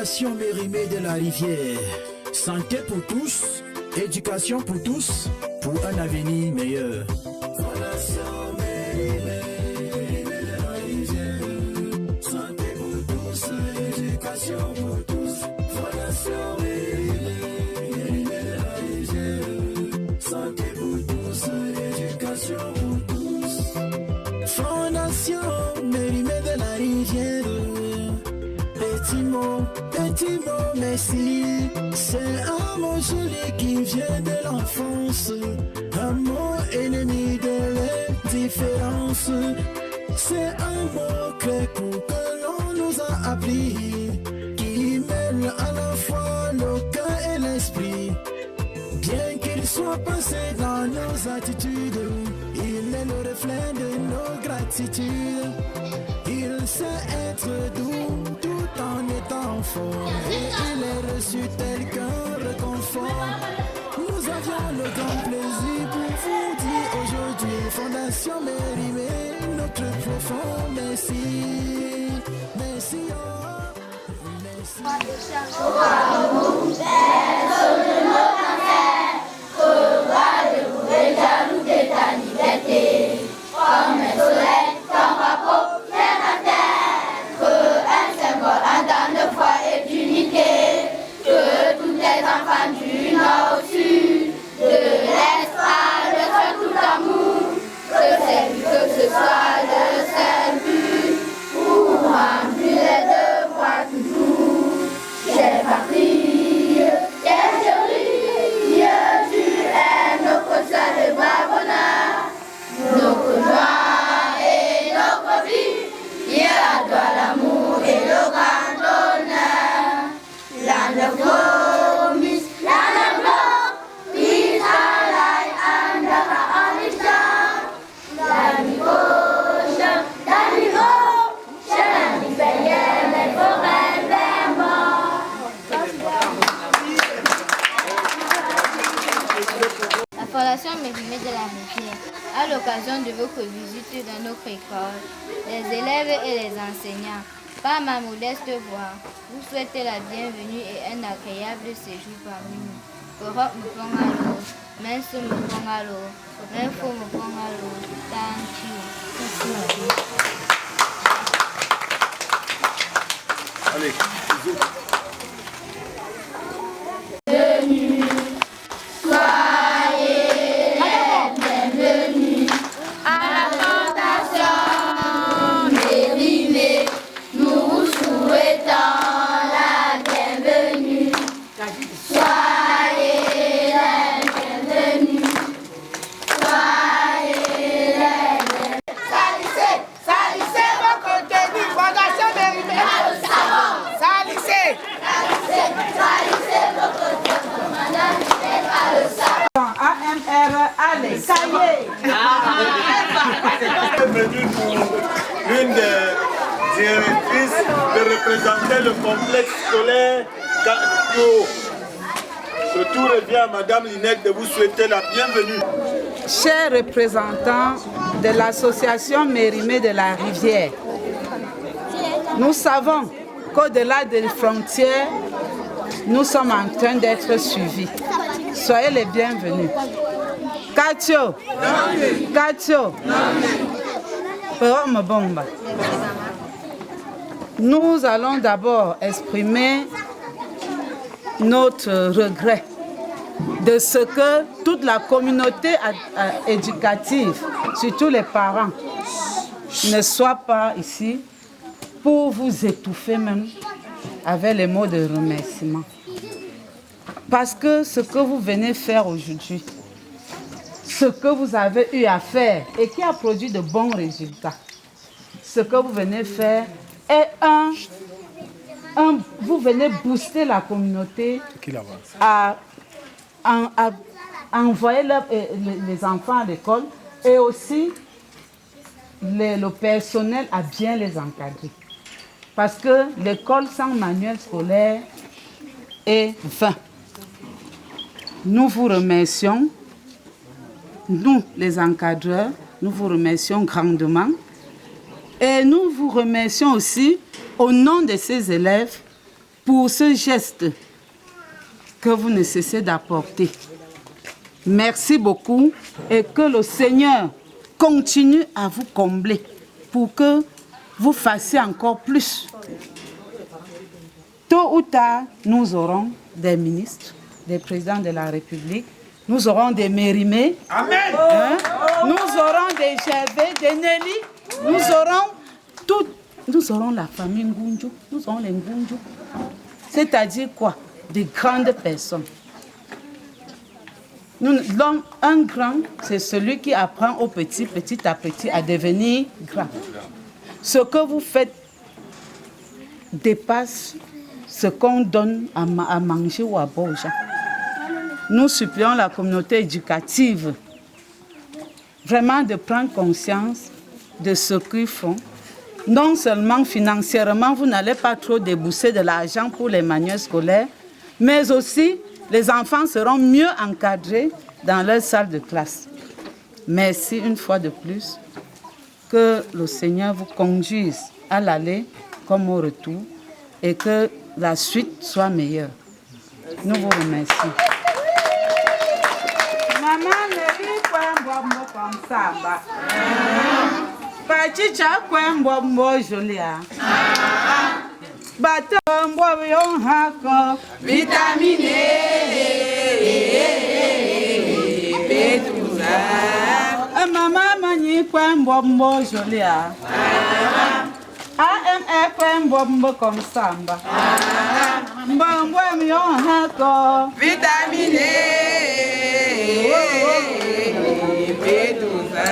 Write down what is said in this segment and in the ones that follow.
Fondation Mérimée de la Rivière. Santé pour tous, éducation pour tous, pour un avenir meilleur. Fondation Mérimée de la Rivière. Santé pour tous, éducation pour tous. Fondation Mérimée de la Rivière. Santé pour tous, éducation pour tous. Fondation Mérimée de la Rivière. Petit mot, merci. C'est un mot joli qui vient de l'enfance. Un mot ennemi de l'indifférence. C'est un mot clé pour que l'on nous a appris. Qui mêle à la fois le cœur et l'esprit. Bien qu'il soit passé dans nos attitudes, il est le reflet de nos gratitudes. Il sait être doux tout en étant fort. Et il est reçu tel qu'un réconfort. Nous avions le grand plaisir pour vous dire aujourd'hui Fondation Mérimée, notre profond merci. Merci, oh, merci. Comme un soleil, ton drapeau vient à terre. Un symbole en de foi et d'unité. Que tous les enfants du nord au sud, de l'est à l'ouest, tout amour. Que c'est lui que ce soit le seul but. Pour remplir les devoirs toujours. J'ai patrie, j'ai chérie. Dieu, tu es notre seul et brave honneur. Notre joie et notre vie, Dieu à toi l'amour et le grand honneur. L'âne promise, l'âne blanc, Israël, Andara, Amisha, l'ami gauche, l'ami haut, l'ami payé, les forêts vertes. La Fondation Mérimée de la Rivière, à l'occasion de votre visite dans notre école, les élèves et les enseignants, par ma modeste voix, vous souhaitez la bienvenue et un agréable séjour parmi nous. Europe me prend à l'eau, Menso me prend à l'eau, Menfo me prend à l'eau. Thank you. Allez, bisous. Bienvenue pour l'une des directrices de représenter le complexe scolaire Cato. Ce tour revient à Madame Linette de vous souhaiter la bienvenue. Chers représentants de l'association Mérimée de la Rivière, nous savons qu'au-delà des frontières, nous sommes en train d'être suivis. Soyez les bienvenus. Katio, Katio, Bomba. Nous allons d'abord exprimer notre regret de ce que toute la communauté éducative, surtout les parents, ne soient pas ici pour vous étouffer même avec les mots de remerciement. Parce que ce que vous venez faire aujourd'hui, ce que vous avez eu à faire et qui a produit de bons résultats, ce que vous venez faire est vous venez booster la communauté à envoyer les enfants à l'école et aussi le personnel à bien les encadrer. Parce que l'école sans manuel scolaire est vain. Nous vous remercions, nous les encadreurs, nous vous remercions grandement. Et nous vous remercions aussi au nom de ces élèves pour ce geste que vous ne cessez d'apporter. Merci beaucoup et que le Seigneur continue à vous combler pour que vous fassiez encore plus. Tôt ou tard, nous aurons des ministres, des présidents de la République, nous aurons des Mérimée, Amen. Nous aurons des Gervais, des Nelly, nous aurons la famille Ngunju, nous aurons les Ngunju. C'est-à-dire quoi? Des grandes personnes. L'homme, un grand, c'est celui qui apprend au petit, petit à petit, à devenir grand. Ce que vous faites dépasse ce qu'on donne à manger ou à boire aux gens. Nous supplions la communauté éducative vraiment de prendre conscience de ce qu'ils font. Non seulement financièrement, vous n'allez pas trop débourser de l'argent pour les manuels scolaires, mais aussi les enfants seront mieux encadrés dans leur salle de classe. Merci une fois de plus. Que le Seigneur vous conduise à l'aller comme au retour et que la suite soit meilleure. Nous vous remercions. Maman ne lit pas un comme ça. Pachicha kwembo jolia. Batombo yon hako. Vitamine Betuza. Maman mani kwembo jolia. AME kwembo comme samba. Mbombo yon hako. Vitamine Betuza.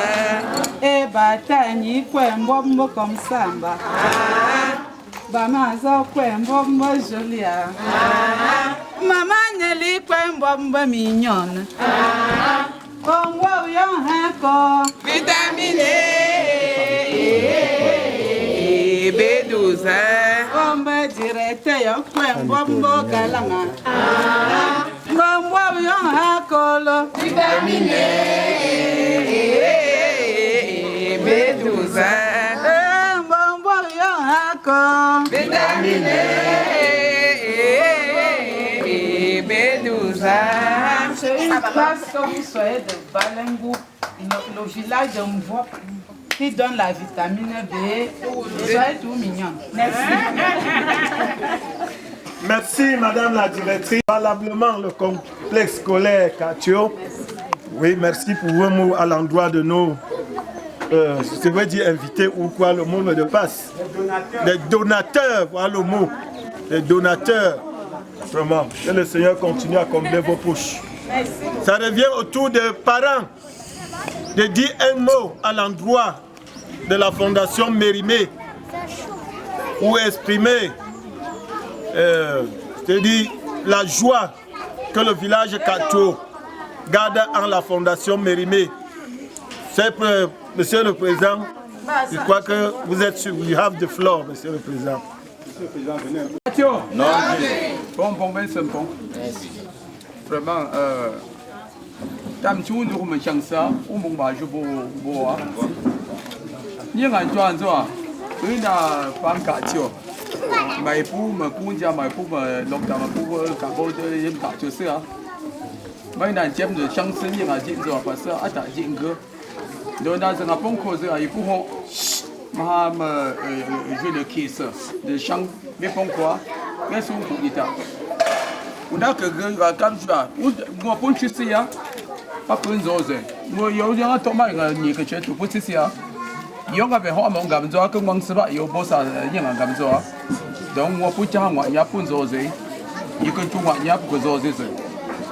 E batani kwembo comme samba. Bamazo kwembo jolia. Maman Nelly kwembo mignonne. Kombo yon hako. Vitamine B12. Kombo direte yon kwembo galanga. Kombo yon hako. Vitamine B12. Kombo yon hako. Vitamine B12. C'est une place que vous soyez de Balengou, le village de Mvo, qui donne la vitamine B. Soyez tout mignon. Merci. Merci, Madame la Directrice. Valablement, le complexe scolaire Katio. Oui, merci pour vos mots à l'endroit de nos, je veux dire invités ou quoi, le mot me dépasse. Les donateurs, voilà le mot. Les donateurs. Vraiment, que le Seigneur continue à combler vos poches. Ça revient autour des parents de dire un mot à l'endroit de la Fondation Mérimée pour exprimer c'est-à-dire la joie que le village Katio garde en la Fondation Mérimée. C'est Monsieur le Président, je crois que vous êtes sur, you have the floor, Monsieur le Président. Non, bon, c'est bon. Vraiment, tam chu nous me chang ça, on m'en va jouer beau. Ni un joint joint, une pancatio. Mais pour me conduire, mais pour me l'octave pour cabo de l'impartial ça. Mais dans j'aime de chance ni un joint joint parce que à ta jingle, donc dans un bon cause à y pour ma jouer le kiss de chant, mais pourquoi? Mais son coup guitare. On a que comme ça, moi pour tu sais ya, pas pour une chose. Moi il y a un tomate ni que tu pour tu sais ya. Il y a un peu de mon gamme joie que mon seba il y a beaucoup ça il y a un gamme joie. Donc moi pour tu moi il y a pour une chose. Il que tu moi il y a pour chose.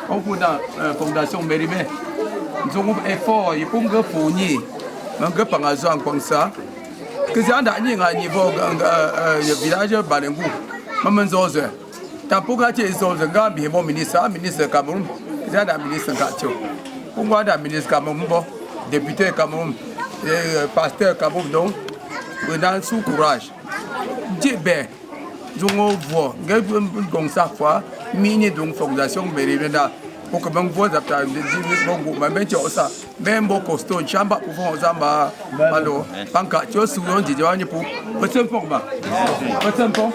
On peut dans fondation Mérimée. Nous avons effort il faut que fournir. Donc que par exemple comme ça. Que c'est un dernier niveau village Balengou. Maman chose. Tant pour que tu es chose gamme mon ministre Cameroun. C'est un ministre Katio. Pourquoi un ministre Cameroun député Cameroun pasteur Cameroun donc dans sous courage. Dieu ben nous voit comme ça fois mini donc fondation Mérimée pour que mon voix d'après bon mais tu ça même beau costaud chamba pour faire ça alors panca tu souvent dit pour peut-être pour moi peut-être pour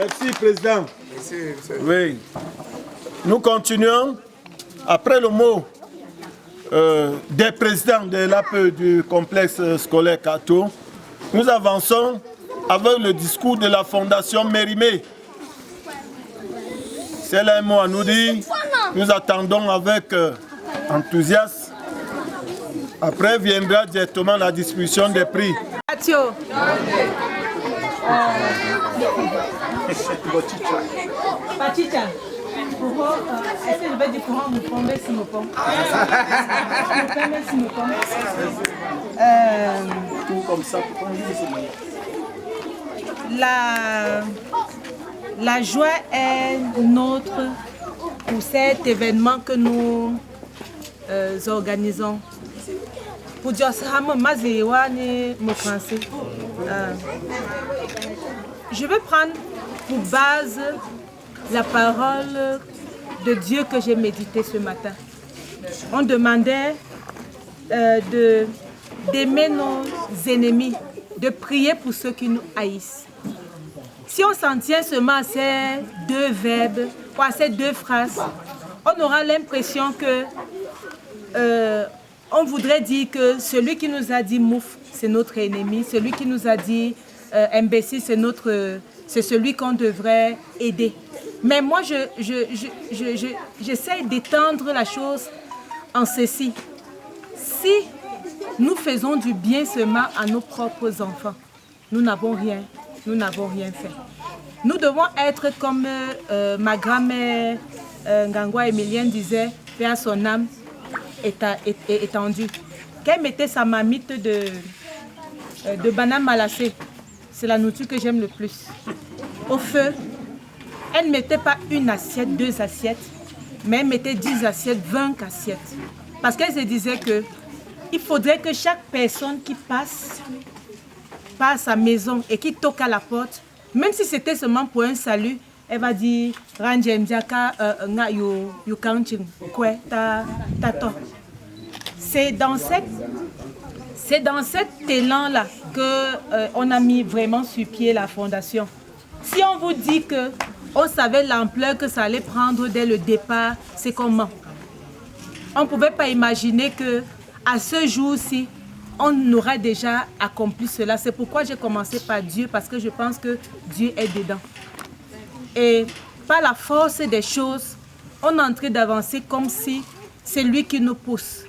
Merci, Président. Oui. Nous continuons. Après le mot des présidents de l'APE du complexe scolaire Kato, nous avançons avec le discours de la Fondation Mérimée. C'est là un mot à nous dire. Nous attendons avec enthousiasme. Après viendra directement la distribution des prix. Katio. Pachicha. Est-ce que je vais dire comment vous pouvez si me pom? Tout comme ça. La joie est nôtre pour cet événement que nous organisons. Pour dire ça, je vais prendre pour base la parole de Dieu que j'ai médité ce matin. On demandait d'aimer nos ennemis, de prier pour ceux qui nous haïssent. Si on s'en tient seulement à ces deux verbes ou à ces deux phrases, on aura l'impression que on voudrait dire que celui qui nous a dit mouf, c'est notre ennemi, celui qui nous a dit imbécile, c'est celui qu'on devrait aider. Mais moi, j'essaie d'étendre la chose en ceci. Si nous faisons du bien seulement à nos propres enfants, nous n'avons rien fait. Nous devons être comme ma grand-mère Ngangwa Emilienne disait, paix à son âme étendue. Qu'elle mettait sa mamite de banane malassée, c'est la nourriture que j'aime le plus, au feu. Elle ne mettait pas une assiette, deux assiettes, mais elle mettait 10 assiettes, 20 assiettes. Parce qu'elle se disait qu'il faudrait que chaque personne qui passe par sa maison et qui toque à la porte, même si c'était seulement pour un salut, elle va dire c'est dans cet élan-là qu'on a mis vraiment sur pied la fondation. Si on vous dit qu'on savait l'ampleur que ça allait prendre dès le départ, c'est comment? On ne pouvait pas imaginer qu'à ce jour-ci, on aura déjà accompli cela. C'est pourquoi j'ai commencé par Dieu, parce que je pense que Dieu est dedans. Et par la force des choses, on est en train d'avancer comme si c'est lui qui nous pousse.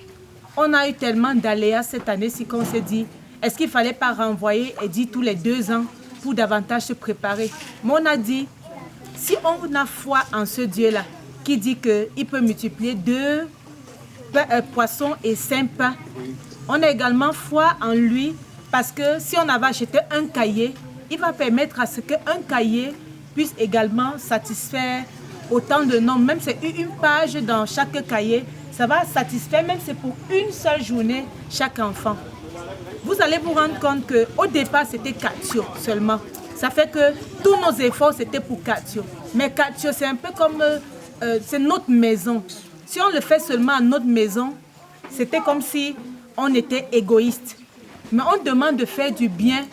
On a eu tellement d'aléas cette année-ci qu'on s'est dit, est-ce qu'il ne fallait pas renvoyer et dire tous les 2 ans pour davantage se préparer? Mais on a dit, si on a foi en ce Dieu-là, qui dit qu'il peut multiplier 2 poissons et 5 pains, on a également foi en lui, parce que si on avait acheté un cahier, il va permettre à ce qu'un cahier puisse également satisfaire autant de nombres. Même si c'est une page dans chaque cahier, ça va satisfaire, même si c'est pour une seule journée, chaque enfant. Vous allez vous rendre compte qu'au départ, c'était Katio seulement. Ça fait que tous nos efforts, c'était pour Katio. Mais Katio, c'est un peu comme, c'est notre maison. Si on le fait seulement à notre maison, c'était comme si on était égoïste. Mais on demande de faire du bien,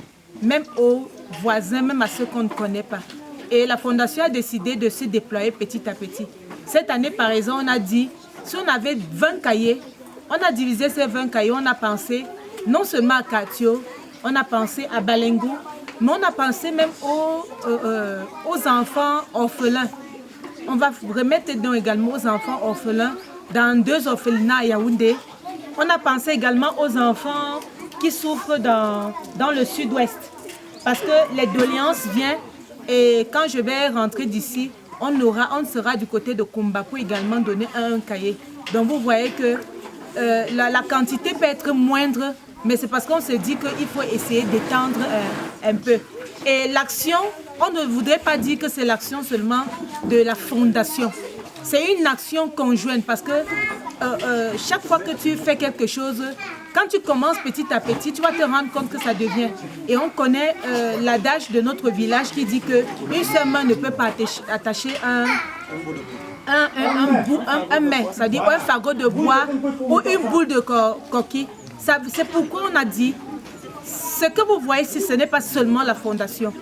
même aux voisins, même à ceux qu'on ne connaît pas. Et la Fondation a décidé de se déployer petit à petit. Cette année, par exemple, on a dit, si on avait 20 cahiers, on a divisé ces 20 cahiers, on a pensé non seulement à Katio, on a pensé à Balengo, mais on a pensé même aux enfants orphelins. On va remettre dedans également aux enfants orphelins dans 2 orphelinats à Yaoundé. On a pensé également aux enfants qui souffrent dans le sud-ouest. Parce que les doléances viennent et quand je vais rentrer d'ici, on sera du côté de Kumbaku également donner un cahier. Donc vous voyez que la quantité peut être moindre, mais c'est parce qu'on se dit qu'il faut essayer d'étendre un peu. Et l'action, on ne voudrait pas dire que c'est l'action seulement de la fondation. C'est une action conjointe parce que chaque fois que tu fais quelque chose, quand tu commences petit à petit, tu vas te rendre compte que ça devient. Et on connaît l'adage de notre village qui dit qu'une seule main ne peut pas attacher un mets, c'est-à-dire un fagot de bois ou une boule de coquille. C'est pourquoi on a dit, ce que vous voyez ici, ce n'est pas seulement la fondation.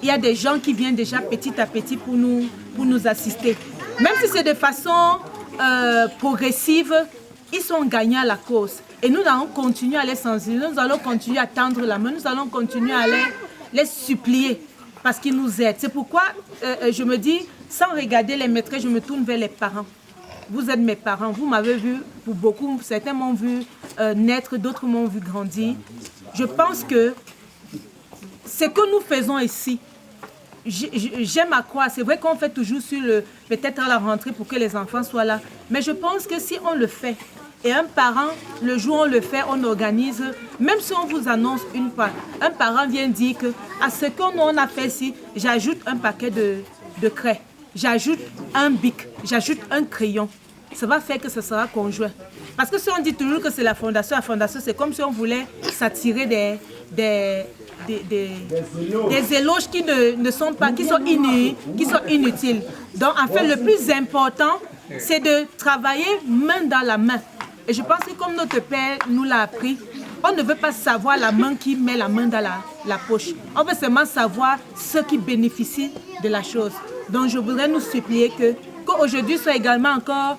il y a des gens qui viennent déjà petit à petit pour nous assister. Même si c'est de façon progressive, ils sont gagnants à la cause. Et nous allons continuer à les sensibiliser, nous allons continuer à tendre la main, nous allons continuer à les supplier parce qu'ils nous aident. C'est pourquoi je me dis, sans regarder les maîtres, je me tourne vers les parents. Vous êtes mes parents, vous m'avez vu, pour beaucoup, certains m'ont vu naître, d'autres m'ont vu grandir. Je pense que ce que nous faisons ici, j'aime à croire, c'est vrai qu'on fait toujours sur peut-être à la rentrée pour que les enfants soient là, mais je pense que si on le fait, et un parent, le jour où on le fait, on organise, même si on vous annonce une fois, un parent vient dire que à ce qu'on a fait ici, j'ajoute un paquet de craies, j'ajoute un bic, j'ajoute un crayon. Ça va faire que ce sera conjoint. Parce que si on dit toujours que c'est la fondation c'est comme si on voulait s'attirer des éloges qui ne sont pas, qui sont inutiles. Donc en fait, le plus important, c'est de travailler main dans la main. Et je pense que comme notre père nous l'a appris, on ne veut pas savoir la main qui met la main dans la poche. On veut seulement savoir ceux qui bénéficient de la chose. Donc je voudrais nous supplier qu'aujourd'hui soit également encore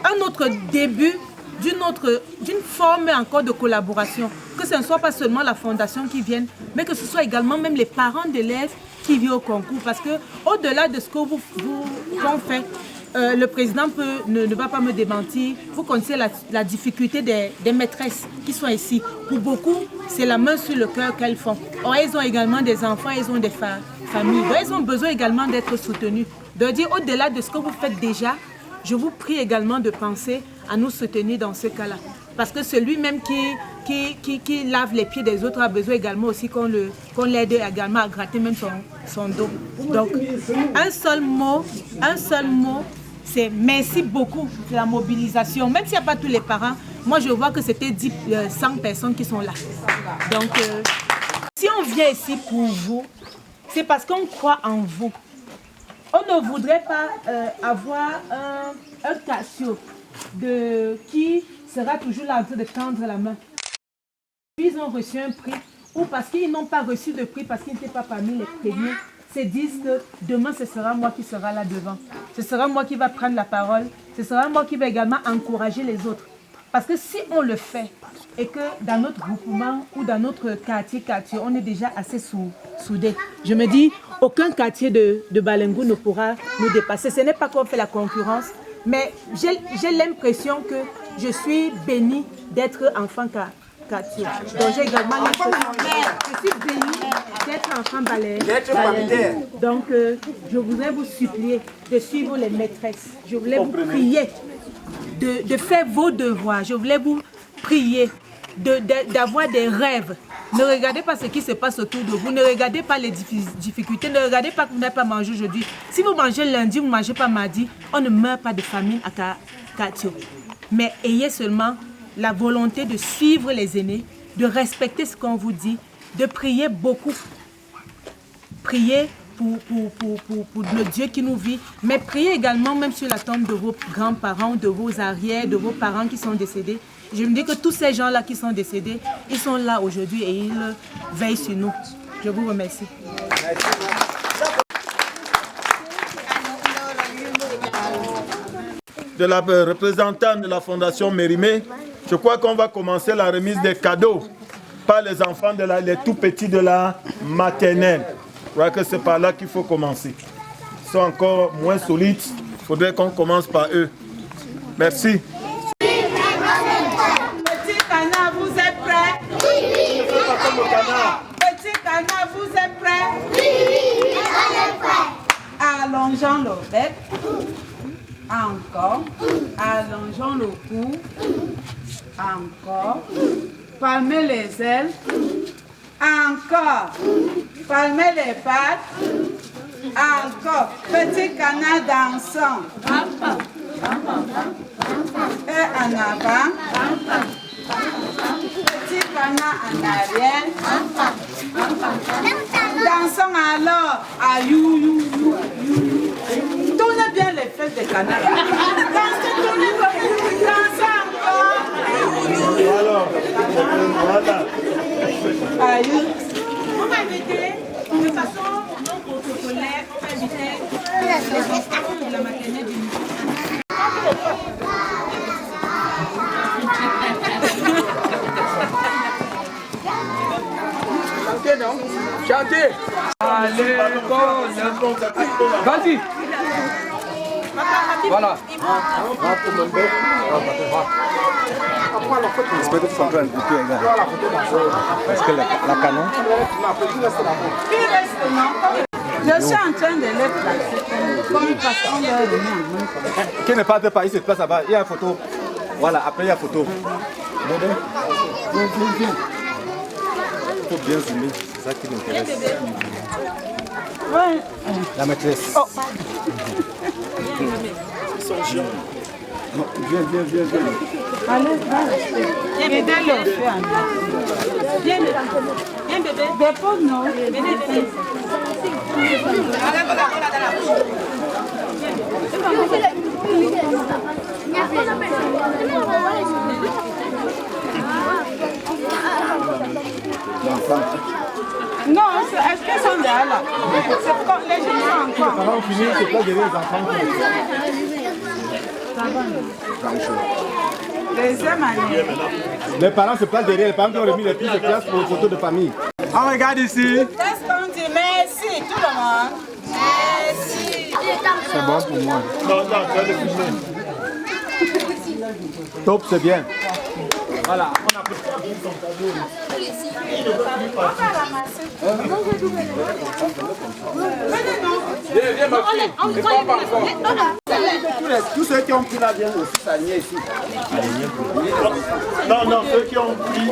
un autre début d'une forme encore de collaboration. Que ce ne soit pas seulement la fondation qui vienne, mais que ce soit également même les parents d'élèves qui viennent au concours. Parce que au-delà de ce que qu'on fait, le président ne va pas me démentir. Vous connaissez la difficulté des maîtresses qui sont ici. Pour beaucoup, c'est la main sur le cœur qu'elles font. Or, elles ont également des enfants, elles ont des familles. Donc, elles ont besoin également d'être soutenues. De dire au-delà de ce que vous faites déjà, je vous prie également de penser à nous soutenir dans ce cas-là. Parce que celui-même qui lave les pieds des autres a besoin également aussi qu'on l'aide également à gratter même son dos. Donc, un seul mot, c'est merci beaucoup de la mobilisation. Même s'il n'y a pas tous les parents, moi je vois que c'était 100 personnes qui sont là. Donc, si on vient ici pour vous, c'est parce qu'on croit en vous. On ne voudrait pas avoir un Cassio qui sera toujours là en train de tendre la main. Ils ont reçu un prix ou parce qu'ils n'ont pas reçu de prix parce qu'ils n'étaient pas parmi les premiers, se disent que demain ce sera moi qui sera là devant. Ce sera moi qui va prendre la parole. Ce sera moi qui va également encourager les autres. Parce que si on le fait et que dans notre groupement ou dans notre quartier, on est déjà assez soudés. Je me dis, aucun quartier de Balengou ne pourra nous dépasser. Ce n'est pas qu'on fait la concurrence, mais j'ai l'impression que je suis bénie d'être enfant quartier. Donc j'ai également l'impression je suis bénie d'être enfant Balengou. Donc je voudrais vous supplier de suivre les maîtresses. Je voulais vous prier de faire vos devoirs. Je voulais vous prier d'avoir des rêves. Ne regardez pas ce qui se passe autour de vous. Ne regardez pas les difficultés. Ne regardez pas que vous n'avez pas mangé aujourd'hui. Si vous mangez lundi, vous ne mangez pas mardi, on ne meurt pas de famine à Katio. Mais ayez seulement la volonté de suivre les aînés, de respecter ce qu'on vous dit, de prier beaucoup. Priez pour le Dieu qui nous vit, mais priez également même sur la tombe de vos grands-parents, de vos arrières, de vos parents qui sont décédés. Je me dis que tous ces gens-là qui sont décédés, ils sont là aujourd'hui et ils veillent sur nous. Je vous remercie. De la représentante de la Fondation Mérimée, je crois qu'on va commencer la remise des cadeaux par les enfants, les tout petits de la maternelle. Je crois que c'est par là qu'il faut commencer. Ils sont encore moins solides. Il faudrait qu'on commence par eux. Merci. Petit canard, vous êtes prêts? Oui. Petit canard, vous êtes prêts? Oui, on est prêts. Allongeons le bec. Encore. Allongeons le cou. Encore. Palmez les ailes. Encore. Palmez les pattes. Encore. Petit canard dansant. Et en avant. Petit canard en arrière. Dansons alors à you, you, you, you. Tournez bien les fesses des canards. Dansez encore. Alors, voilà. À you. Chantez, non? Chantez. Allez, vas-y. Voilà. J'espère que tu s'en fais un peu, parce que la canon. Je suis en train de les placer. Comme parce qu'on va revenir. Qui ne parte pas, il se place là-bas. Il y a une photo. Voilà, après il y a photo. Il faut bien zoomer, c'est ça qui m'intéresse. Ouais. La maîtresse. Oh. Non, viens. Allez, aidez-le. Viens, bébé. Dépose, non. Non, est-ce qu'ils sont là? C'est comme les gens sont encore. Ça va finir, c'est pas derrière les enfants. Deuxième année. Les parents se placent derrière, les parents qui ont remis les pieds de classe pour les photos de famille. Ah, regarde ici. Qu'est-ce qu'on dit? Merci, tout le monde. Merci. C'est bon pour moi. Non, tu vas le filmer. Top, c'est bien. Voilà, on a Viens, ma fille. C'est pas encore. Tous ceux qui ont pris la viande aussi s'aligner ici. Non, ceux qui ont pris,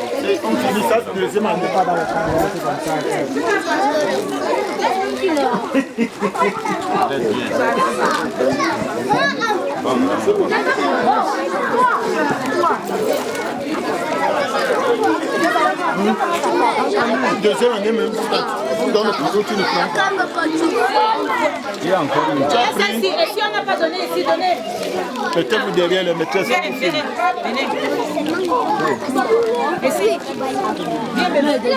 on finit ça, deuxième année. Pas dans le champ, c'est comme ça. Deuxième année même, dans le couteau, tu ne prends pas. Il y a encore une. Et si on n'a pas donné ici, donnez. Peut-être derrière les maîtresses. Venez. Ici. Viens, bébé.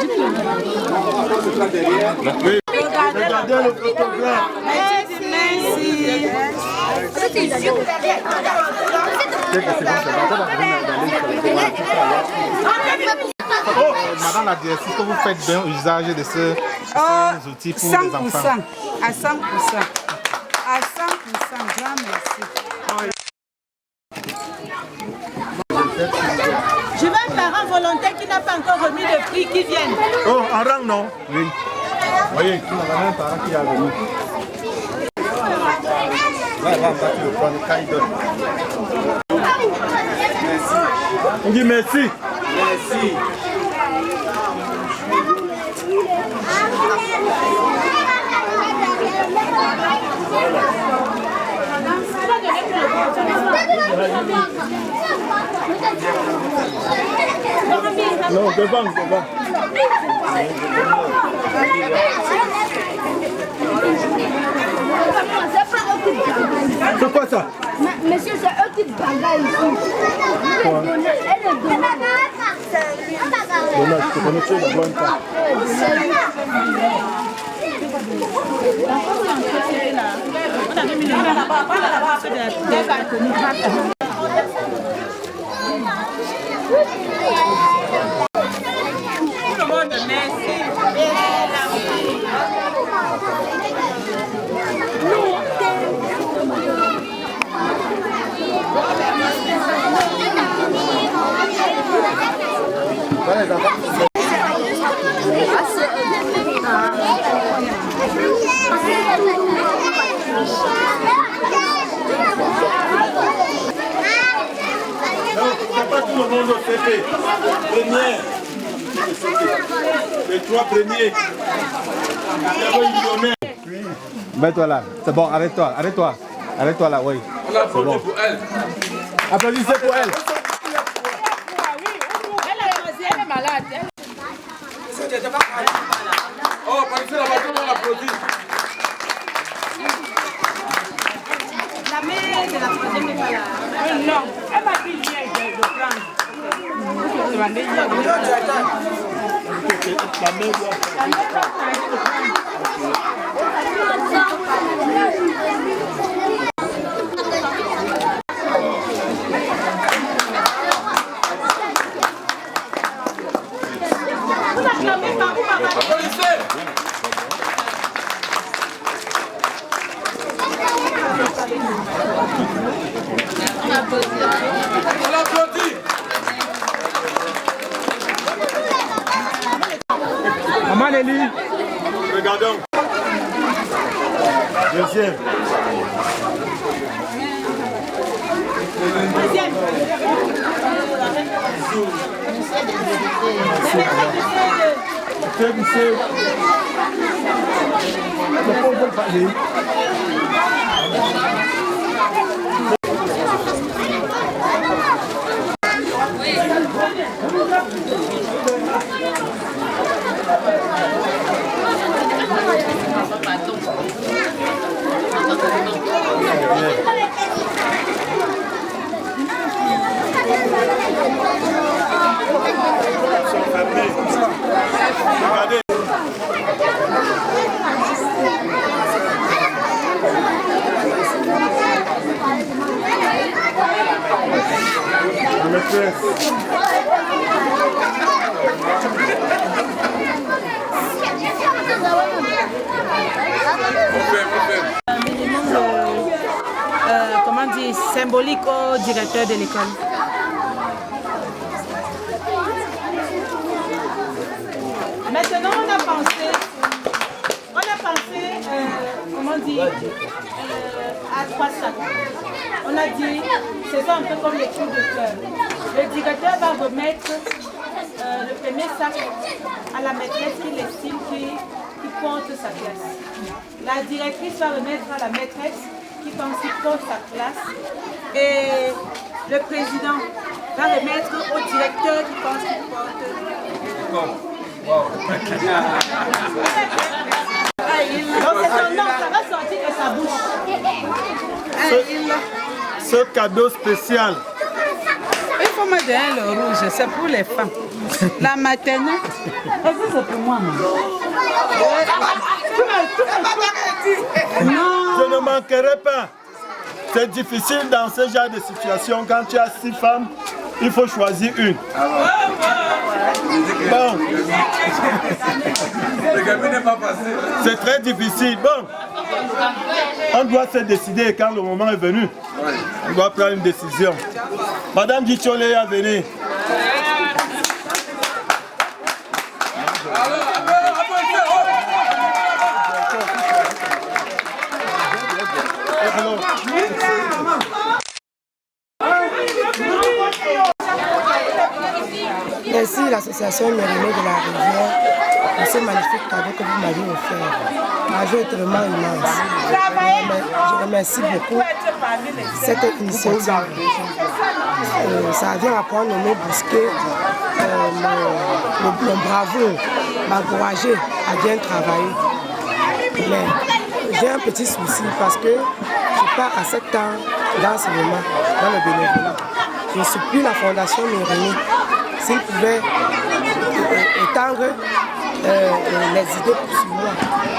Oui. Regardez le photographe. Merci. Madame la directrice, est-ce que vous faites bien usage de ces outils pour les enfants? 100%. À 100%. À 100%. Grand merci. Je veux un parent volontaire qui n'a pas encore remis le prix qui vienne. Oh, en rang, non? Oui. Voyez, il y a un parent qui a venu. Va, tu le prends quand il donne. On dit merci. Merci. Non, devant. C'est quoi ça? Monsieur, c'est eux qui te bagaillent ici. Elle est donnée. Dommage, tu connais la bonne part. C'est pas tout le monde au CP. Première. Les trois premiers. Mets-toi là. C'est bon, arrête-toi. Arrête-toi là, oui. On a applaudi pour elle. Applaudissez pour elle. Elle est malade. Oh, parce que la voiture, on applaudit. La mère de la troisième n'est pas là. Non, elle m'a dit hier de prendre. La mère doit On applaudit. Maman Nelly. Regardons. Deuxième. Regardez. La maîtresse. Comment dire, symbolique au directeur de l'école. Maintenant, on a pensé, comment dire, à 3 sacs. On a dit, c'est ça un peu comme les coups de cœur. Le directeur va remettre le premier sac à la maîtresse qu'il estime qui compte sa classe. La directrice va remettre à la maîtresse qui compte sa classe. Et le président va remettre au directeur qui pense qu'il porte. Wow. Donc c'est son nom, ça va sortir de sa bouche. Ce cadeau spécial. Il faut me donner le rouge, c'est pour les femmes. La maternelle, est-ce que c'est pour moi, non? Non. Je ne manquerai pas. C'est difficile dans ce genre de situation. Quand tu as 6 femmes, il faut choisir une. Bon. C'est très difficile. Bon. On doit se décider quand le moment est venu. On doit prendre une décision. Madame Dicholé a venu. Merci l'association Mérimée de la Rivière pour ce magnifique cadeau que vous m'avez offert. Ma joie est tellement immense. Je remercie beaucoup cette initiative. Ça vient apprendre nos bousquets, mon bravoure, m'encourager à bien travailler. Mais j'ai un petit souci parce que je pars à 7 ans dans ce moment, dans le bénévolat. Je ne suis plus la fondation Mérimée. S'ils pouvaient étendre les idées sur moi,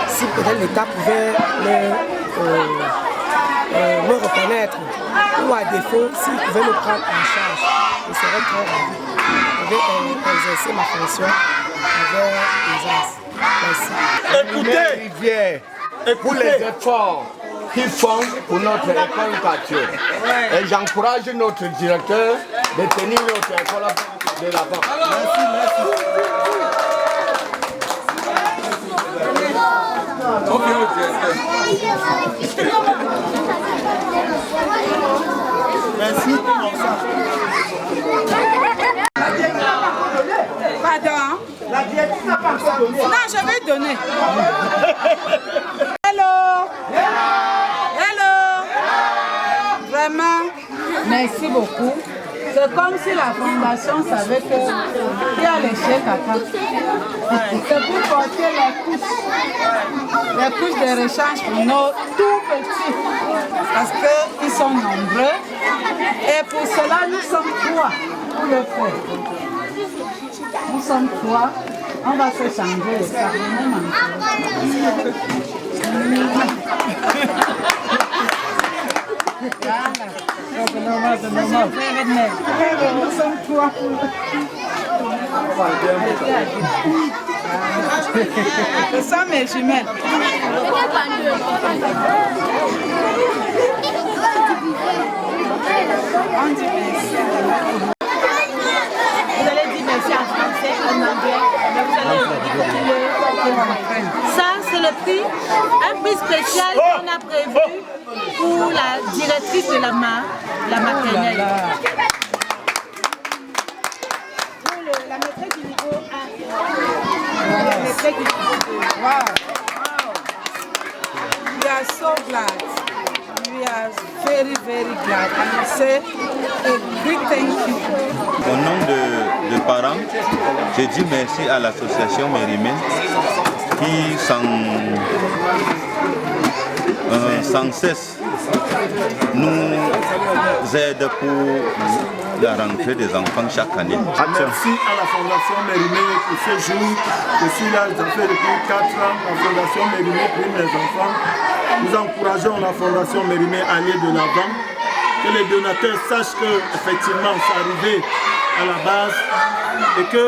si peut-être l'État pouvait me reconnaître, ou à défaut, s'il pouvait me prendre en charge, je serais très ravi. Je vais exercer ma fonction avec aisance. Merci. Écoutez, pour les efforts qu'ils font pour notre école quartier. Et j'encourage notre directeur de tenir notre école de l'avant. Merci, merci. Merci. Pardon. La directrice n'a pas encore donné. Non, je vais donner. Hello. Hello. Vraiment, merci beaucoup. C'est comme si la fondation savait qu'il y a les chèques à temps. C'est pour porter les couches de rechange pour nos tout petits. Parce qu'ils sont nombreux. Et pour cela, nous sommes 3 pour le faire. Nous sommes 3. On va se changer les sacs. C'est normal, c'est normal. Nous sommes 3 pour le... Ce sont mes jumelles. prix spécial qu'on a prévu pour la directrice de la maternelle. La maîtresse du niveau 1. La maîtresse du niveau 2. Wow. We are so glad. We are very, very glad. And we say a big thank you. Au nom de parents, je dis merci à l'association Mérimée qui sans cesse nous aide pour la rentrée des enfants chaque année. Merci à la Fondation Mérimée pour ce jour. Je suis là, j'en fais depuis 4 ans. La Fondation Mérimée prime les enfants. Nous encourageons la Fondation Mérimée à aller de l'avant. Que les donateurs sachent qu'effectivement c'est arrivé à la base et que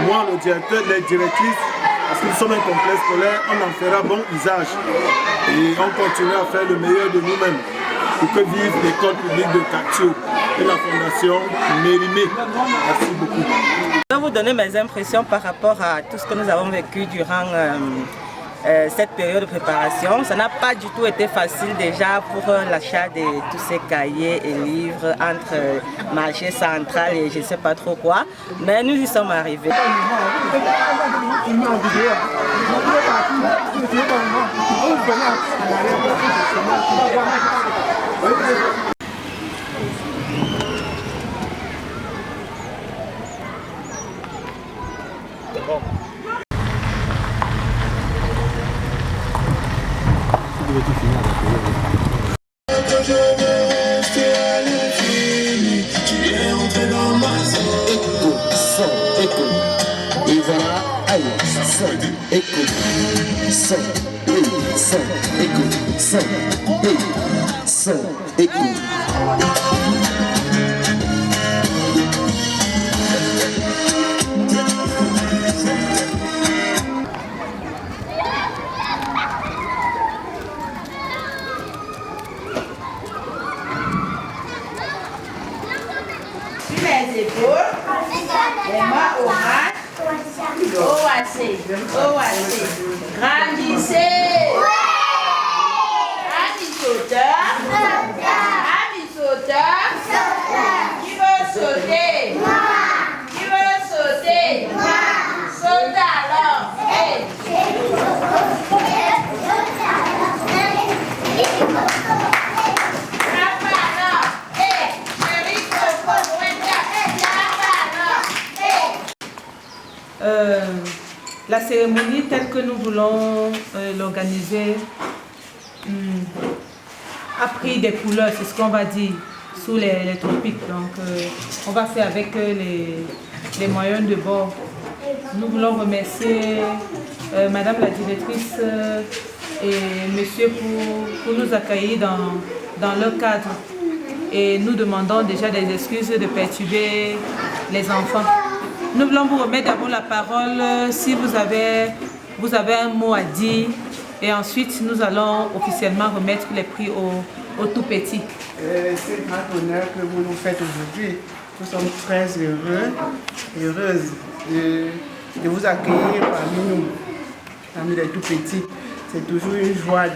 moi, le directeur, les directrices, parce que nous sommes un complexe scolaire, on en fera bon usage et on continue à faire le meilleur de nous-mêmes pour que vive l'école publique de Katio et la Fondation Mérimée. Merci beaucoup. Je vais vous donner mes impressions par rapport à tout ce que nous avons vécu durant cette période de préparation. Ça n'a pas du tout été facile déjà pour l'achat de tous ces cahiers et livres entre marché central et je ne sais pas trop quoi, mais nous y sommes arrivés. Et voilà, allez, son, écoute, son, écoute, son, écoute. Les épaules, les mains au ras, au assez. Grandissez. Amis sauteurs. Qui veut sauter? Qui veut sauter? Saute alors. Hey. La cérémonie telle que nous voulons l'organiser a pris des couleurs, c'est ce qu'on va dire, sous les tropiques. Donc on va faire avec les moyens de bord. Nous voulons remercier Madame la directrice et Monsieur pour nous accueillir dans leur cadre. Et nous demandons déjà des excuses de perturber les enfants. Nous voulons vous remettre d'abord la parole si vous avez un mot à dire et ensuite nous allons officiellement remettre les prix aux tout petits. C'est un grand honneur que vous nous faites aujourd'hui. Nous sommes très heureuses de vous accueillir parmi les tout petits. C'est toujours une joie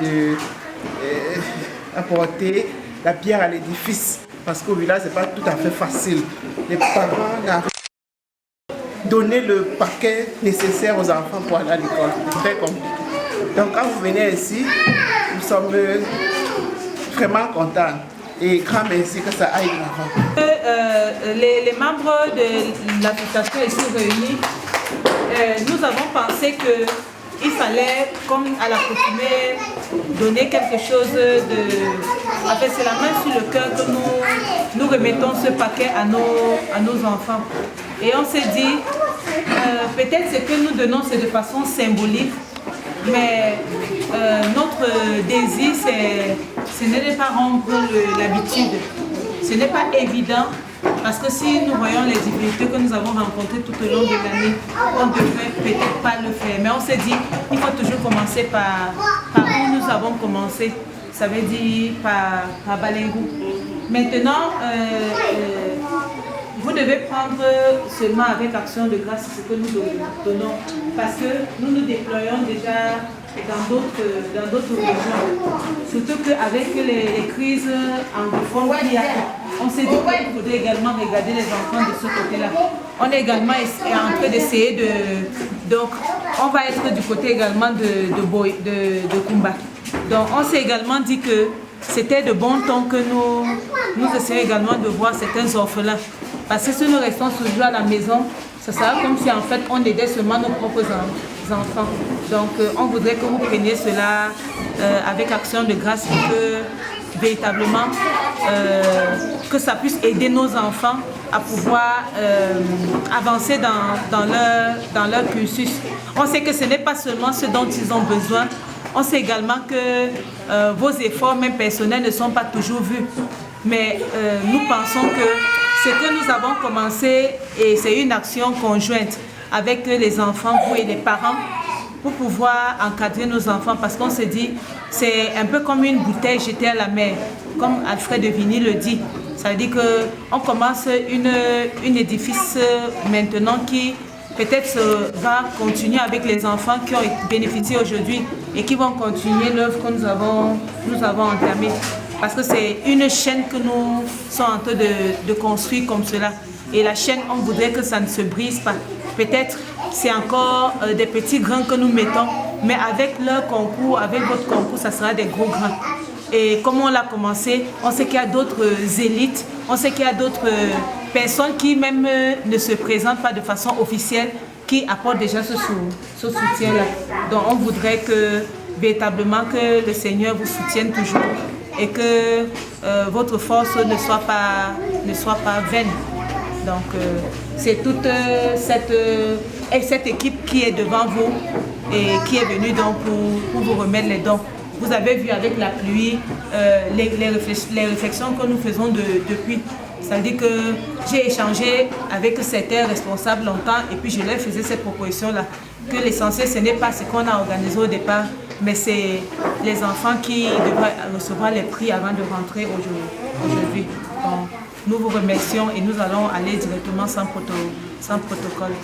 d'apporter la pierre à l'édifice parce qu'au village c'est pas tout à fait facile. Les parents n'arrivent donner le paquet nécessaire aux enfants pour aller à l'école. C'est très compliqué. Donc quand vous venez ici, nous sommes vraiment contents. Et grand merci que ça aille de l'avant. Les membres de l'association ici réunis, nous avons pensé qu'il fallait, comme à l'accoutumée, donner quelque chose de... En fait, c'est la main sur le cœur que nous remettons ce paquet à nos enfants. Et on s'est dit, peut-être ce que nous donnons, c'est de façon symbolique, mais notre désir, ce n'est pas rompre l'habitude. Ce n'est pas évident, parce que si nous voyons les difficultés que nous avons rencontrées tout au long de l'année, on ne devrait peut-être pas le faire. Mais on s'est dit, il faut toujours commencer par où nous avons commencé. Ça veut dire par Balengou. Maintenant, vous devez prendre seulement avec action de grâce ce que nous donnons, parce que nous nous déployons déjà dans d'autres régions. Surtout qu'avec les crises anglophones qu'il y a, on s'est dit qu'il faudrait également regarder les enfants de ce côté-là. On est également en train d'essayer de... Donc, on va être du côté également de Kumba. Donc, on s'est également dit que c'était de bon ton que nous essayons également de voir certains orphelins. Parce que si nous restons toujours à la maison, ça sera comme si en fait on aidait seulement nos propres enfants. Donc on voudrait que vous preniez cela avec action de grâce et que véritablement que ça puisse aider nos enfants à pouvoir avancer dans leur cursus. On sait que ce n'est pas seulement ce dont ils ont besoin. On sait également que vos efforts, même personnels, ne sont pas toujours vus. Mais nous pensons que ce que nous avons commencé, et c'est une action conjointe avec les enfants, vous et les parents, pour pouvoir encadrer nos enfants. Parce qu'on se dit, c'est un peu comme une bouteille jetée à la mer, comme Alfred de Vigny le dit. Ça veut dire qu'on commence une édifice maintenant qui peut-être va continuer avec les enfants qui ont bénéficié aujourd'hui et qui vont continuer l'œuvre que nous avons entamée. Parce que c'est une chaîne que nous sommes en train de construire comme cela. Et la chaîne, on voudrait que ça ne se brise pas. Peut-être c'est encore des petits grains que nous mettons, mais avec leur concours, avec votre concours, ça sera des gros grains. Et comme on l'a commencé, on sait qu'il y a d'autres élites, on sait qu'il y a d'autres personnes qui même ne se présentent pas de façon officielle, qui apportent déjà ce soutien-là. Donc on voudrait que véritablement que le Seigneur vous soutienne toujours et que votre force ne soit pas vaine. Donc c'est toute cette équipe qui est devant vous et qui est venue donc pour vous remettre les dons. Vous avez vu avec la pluie les réflexions que nous faisons depuis. C'est-à-dire que j'ai échangé avec certains responsables longtemps et puis je leur faisais cette proposition-là. Que l'essentiel, ce n'est pas ce qu'on a organisé au départ, mais c'est les enfants qui devraient recevoir les prix avant de rentrer aujourd'hui. Donc, nous vous remercions et nous allons aller directement sans protocole.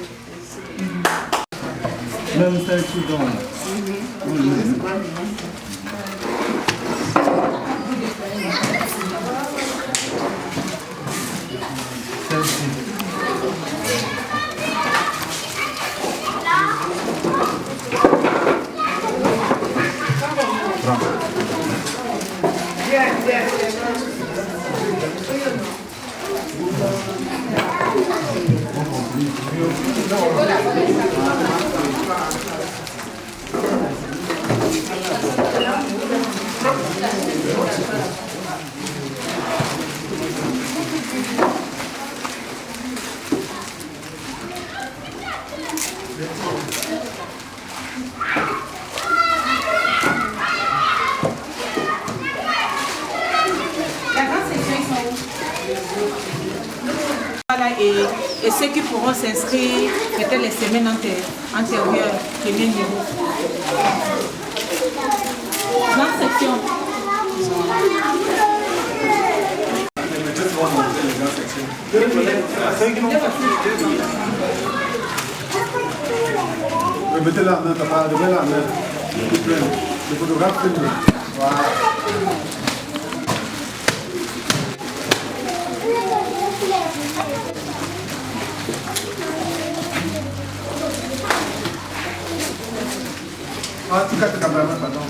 Et ceux qui pourront s'inscrire peut-être les semaines antérieures, premier niveau. Grande section. Mettez la main, papa, levez la main. Le photographe filme. Voilà. Ah, tu casses la caméra, pardon.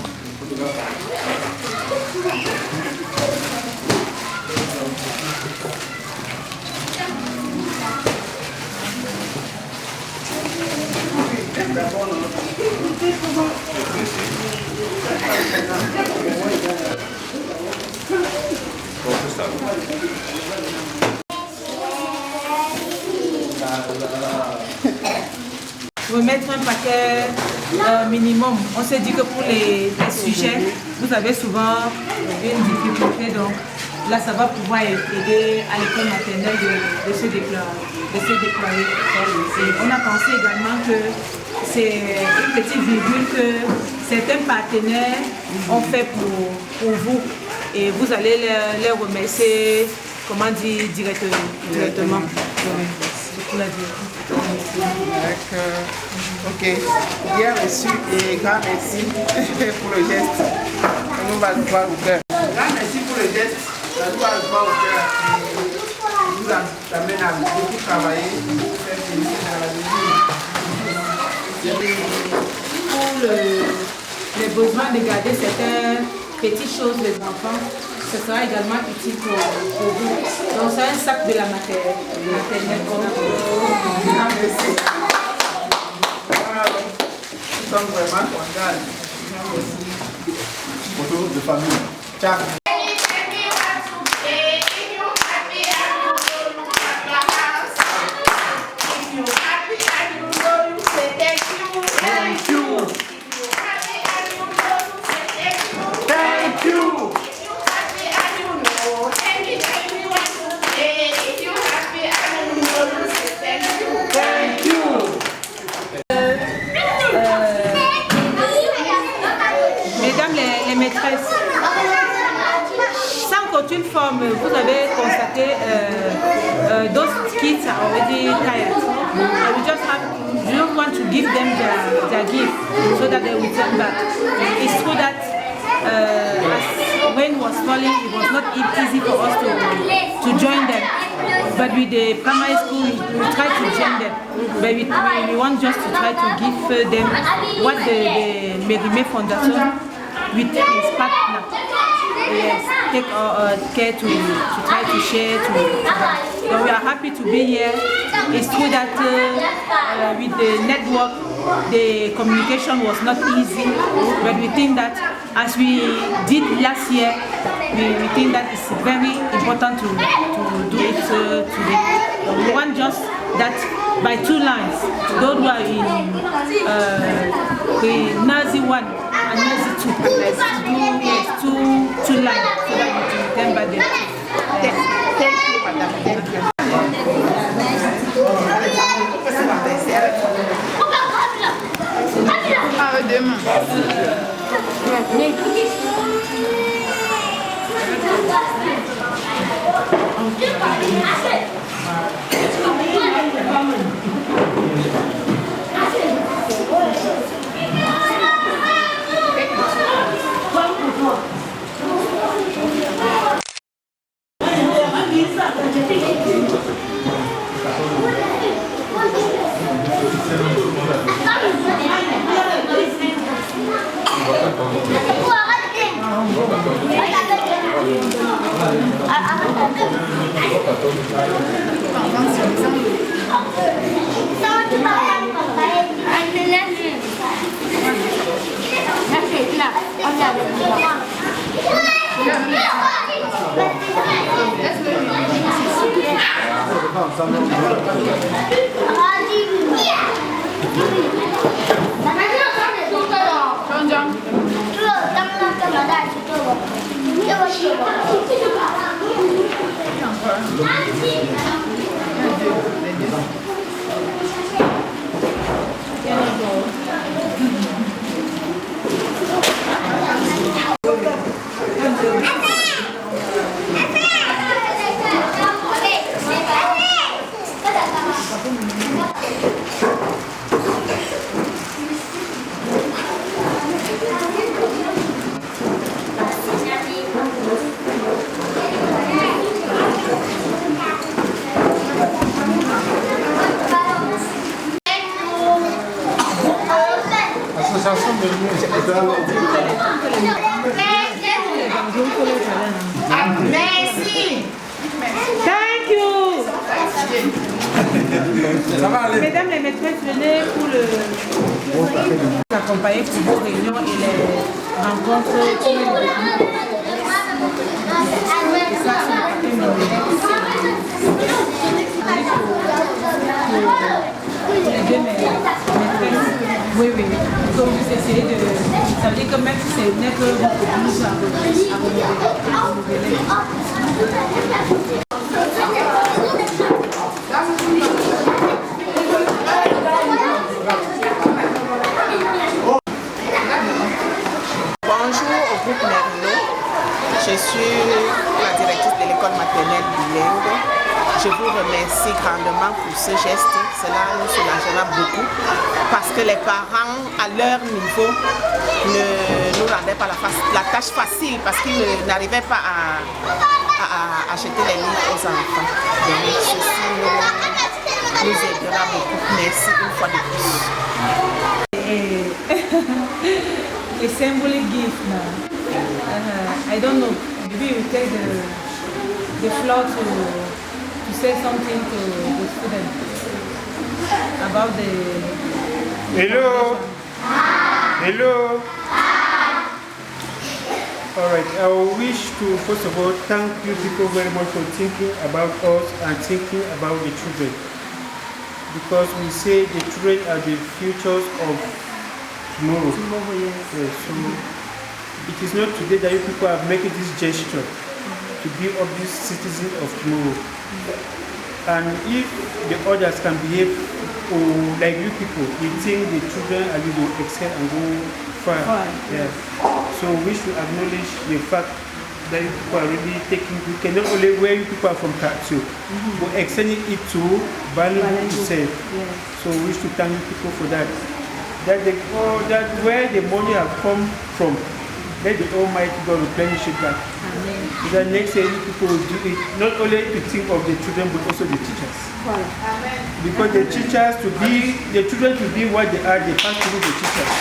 Remettre un paquet minimum. On s'est dit que pour les sujets, vous avez souvent une difficulté, donc là ça va pouvoir aider à l'école maternelle de se déployer. Et on a pensé également que c'est une petite virgule que certains partenaires ont fait pour vous et vous allez les remercier, comment dire, directement. la directrice. D'accord. Ok. Bien reçu et grand merci pour le geste. Ça nous va droit au cœur. Grand merci pour le geste. Ça nous va droit au cœur. Et nous amène à beaucoup travailler. Faire plaisir dans la vie. Pour les besoins de garder certaines petites choses des enfants, ce sera également utile pour vous. Donc c'est un sac de la maternelle qu'on a. Merci. Nous sommes vraiment contents. Photo de famille. Ciao. Mesdames les maîtresses, sans qu'aucune forme, vous avez constaté those kids are already tired. We just want to give them their gift so that they will turn back. It's true that as rain was falling, it was not easy for us to join them. But with the primary school, we try to join them. But we want just to try to give them what the Mérimée Foundation with his partner. Yes, take care to try to share. So we are happy to be here. It's true that with the network, the communication was not easy, but we think that as we did last year, we think that it's very important to do it today. We want just that by 2 lines, those who are in Nazi 1 and Nazi 2, two lines so that we can remember them. Thank you, madame. Thank you. Demain. Merci. Thank you. Mesdames les maîtresses, venez pour nous accompagner pour vos réunions et les rencontres. Oui, oui. Donc vous essayez de... Ça veut dire que même si c'est n'est que vous nous à renouveler. Bonjour au groupe Mérimée. Je suis la directrice de l'école maternelle bilingue. Je vous remercie grandement pour ce geste. Cela nous soulagera beaucoup parce que les parents, à leur niveau, ne nous rendaient pas la tâche facile parce qu'ils n'arrivaient pas à acheter les livres aux enfants. Donc ceci nous aidera beaucoup. Merci une fois de plus. A symbolic gift now. I don't know. Maybe you take the floor to say something to the students about the. Hello. Hello. All right. I wish to first of all thank you people very much for thinking about us and thinking about the children, because we say the children are the futures of tomorrow. Yes, so it is not today that you people are making this gesture to be obvious citizens of tomorrow. And if the others can behave like you people, you think the children are going to excel and go far. Yeah. So we should acknowledge the fact that you people are really taking, we cannot only where you people are from Katsu, but extending it to valuable to save. Yeah. So we should thank you people for that. That where the money has come from, let the Almighty God replenish it back. Amen. So that next year people will do it, not only to think of the children but also the teachers. Amen. Because the children to be what they are, they pass through the teachers.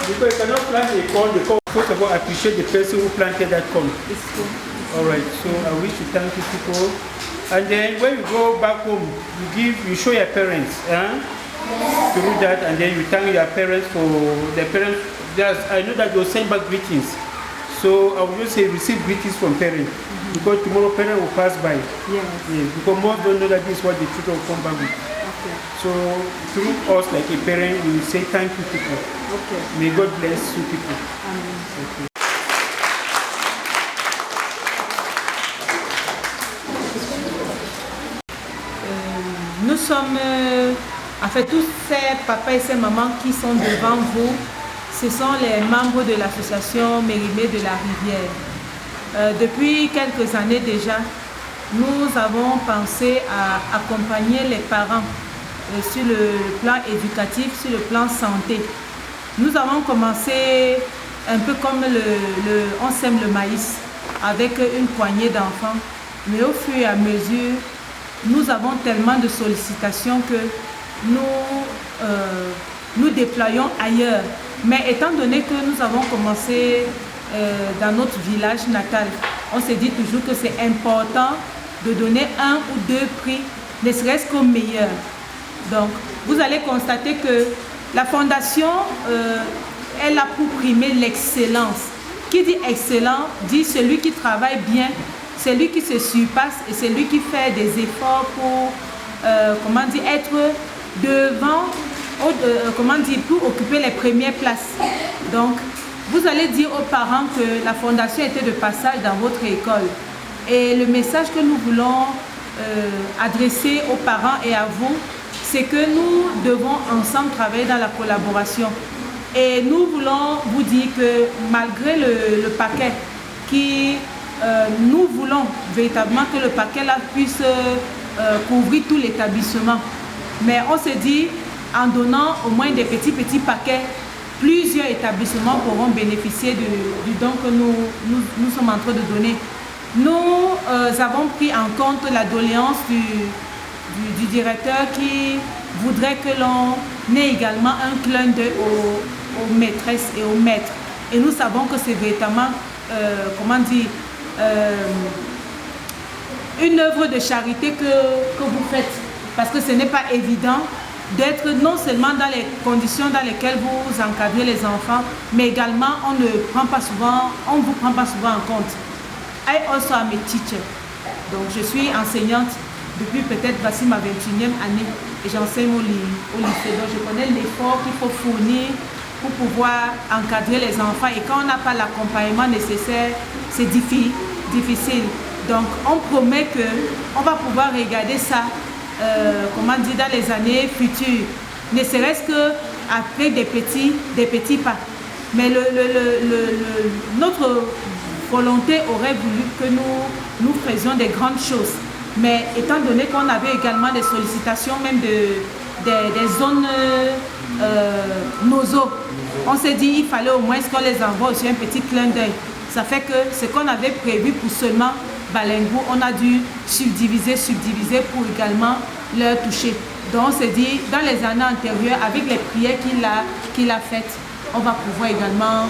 Because you cannot plant a corn, first of all appreciate the person who planted that corn. Alright, so I wish to thank you people. And then when you go back home, you show your parents. To do that, and then you thank your parents for their parents. I know that you'll send back greetings, so I will just say receive greetings from parents, because tomorrow parents will pass by. Yes, because most don't know that this is what the children will come back with. Okay. So through us like a parent, we will say thank you people. Okay. May God bless you people. Amen. Okay. Nous sommes en fait, tous ces papas et ces mamans qui sont devant vous, ce sont les membres de l'association Mérimée de la Rivière. Depuis quelques années déjà, nous avons pensé à accompagner les parents sur le plan éducatif, sur le plan santé. Nous avons commencé un peu comme on sème le maïs, avec une poignée d'enfants. Mais au fur et à mesure, nous avons tellement de sollicitations que nous déployons ailleurs. Mais étant donné que nous avons commencé dans notre village natal, on se dit toujours que c'est important de donner 1 ou 2 prix, ne serait-ce qu'au meilleur. Donc, vous allez constater que la fondation est là pour primer l'excellence. Qui dit excellent, dit celui qui travaille bien, celui qui se surpasse et celui qui fait des efforts pour être devant, pour occuper les premières places. Donc, vous allez dire aux parents que la fondation était de passage dans votre école. Et le message que nous voulons adresser aux parents et à vous, c'est que nous devons ensemble travailler dans la collaboration. Et nous voulons vous dire que malgré le paquet nous voulons véritablement que le paquet là puisse couvrir tout l'établissement. Mais on se dit, en donnant au moins des petits paquets, plusieurs établissements pourront bénéficier du don que nous sommes en train de donner. Nous avons pris en compte la doléance du directeur qui voudrait que l'on ait également un clin d'œil aux maîtresses et aux maîtres. Et nous savons que c'est véritablement, une œuvre de charité que vous faites. Parce que ce n'est pas évident d'être non seulement dans les conditions dans lesquelles vous encadrez les enfants, mais également on ne vous prend pas souvent en compte. I also am a teacher. Donc je suis enseignante depuis peut-être voici ma 21e année et j'enseigne au lycée. Donc je connais l'effort qu'il faut fournir pour pouvoir encadrer les enfants, et quand on n'a pas l'accompagnement nécessaire, c'est difficile. Donc on promet qu'on va pouvoir regarder ça dans les années futures, ne serait-ce qu'après des petits pas. Mais notre volonté aurait voulu que nous faisions des grandes choses. Mais étant donné qu'on avait également des sollicitations même des zones noso, on s'est dit il fallait au moins qu'on les envoie aussi un petit clin d'œil. Ça fait que ce qu'on avait prévu pour seulement Balengou, on a dû subdiviser pour également leur toucher. Donc on s'est dit, dans les années antérieures, avec les prières qu'il a faites, on va pouvoir également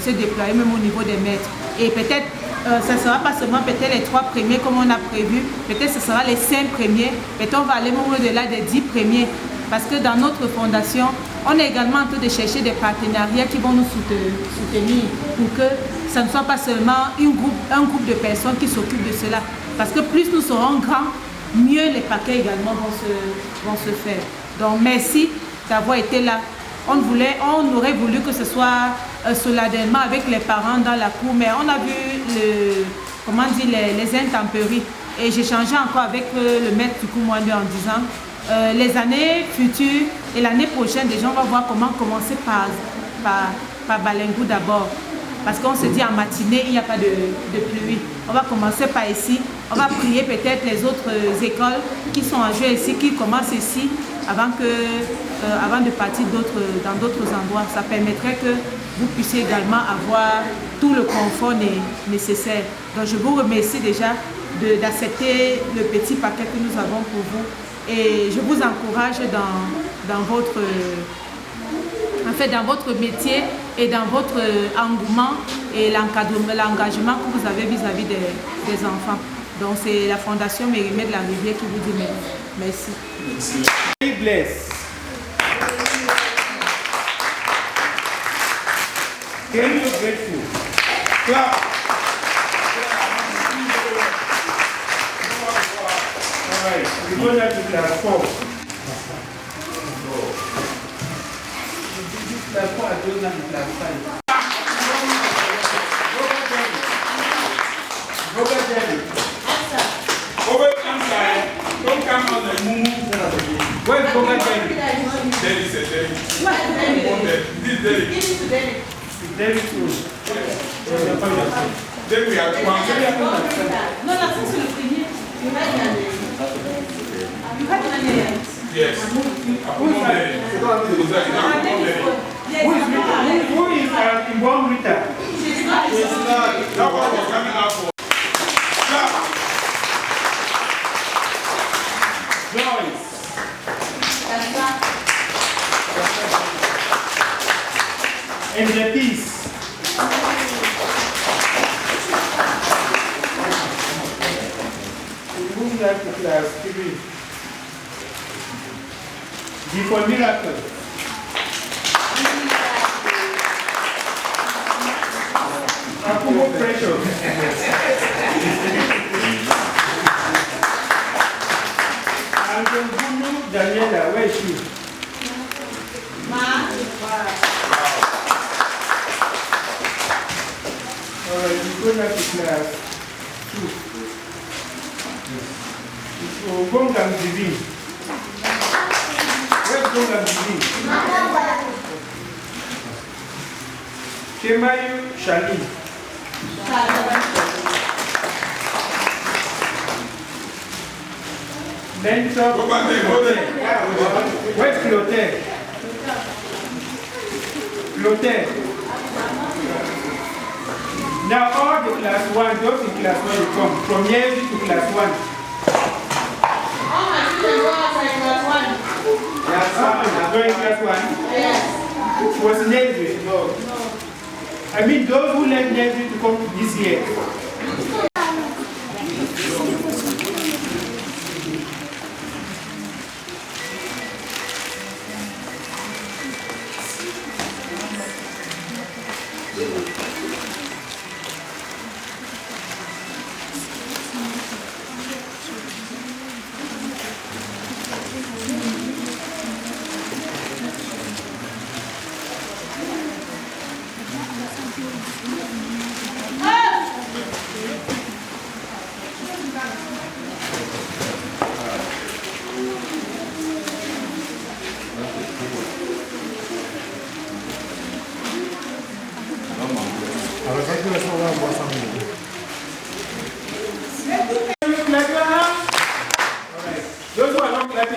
se déployer même au niveau des maîtres. Et peut-être, ça ne sera pas seulement peut-être les 3 premiers comme on a prévu, peut-être ce sera les 5 premiers, peut-être on va aller même au-delà des 10 premiers. Parce que dans notre fondation, on est également en train de chercher des partenariats qui vont nous soutenir pour que ça ne soit pas seulement un groupe de personnes qui s'occupent de cela. Parce que plus nous serons grands, mieux les paquets également vont se faire. Donc merci d'avoir été là. On aurait voulu que ce soit solennellement avec les parents dans la cour, mais on a vu les intempéries. Et j'ai changé encore avec le maître du Koumouandou en disant les années futures et l'année prochaine, déjà on va voir comment commencer par Balengou d'abord. Parce qu'on se dit en matinée, il n'y a pas de pluie. On va commencer par ici. On va prier peut-être les autres écoles qui sont en jeu ici, qui commencent ici, avant de partir dans d'autres endroits. Ça permettrait que vous puissiez également avoir tout le confort nécessaire. Donc je vous remercie déjà d'accepter le petit paquet que nous avons pour vous. Et je vous encourage dans votre métier et dans votre engouement et l'engagement que vous avez vis-à-vis des enfants. Donc c'est la Fondation Mérimée de la Rivière qui vous dit merci. Merci. Bless. Can you grateful? Clap. All right, we go now to class 4. Class 4 are doing that in class 5. Robert Jerry. Robert Jerry. Don't come out like Mumu. Where's Robert Jerry? Jerry said Jerry. This Jerry. Jerry too. Then we are one. Non, là, c'est le premier. Yes. Who is in one meter? That one was coming out for. Joyce. And the peace. We move that to class 3. Before miracle. Akumo pressure. And Daniela, where is she? Ma. Alright, we go now to class 2. Gongam Divi. Where's Gongam Divi? Kemayu Shali. Mentor Clotaire. Where's Clotaire? Clotaire. Now all the class 1, those in class 1 you come, from here to class 1. All my children are in class 1. Yes, going class 1? Yes. Was Navy? No. I mean those who left Navy to come this year.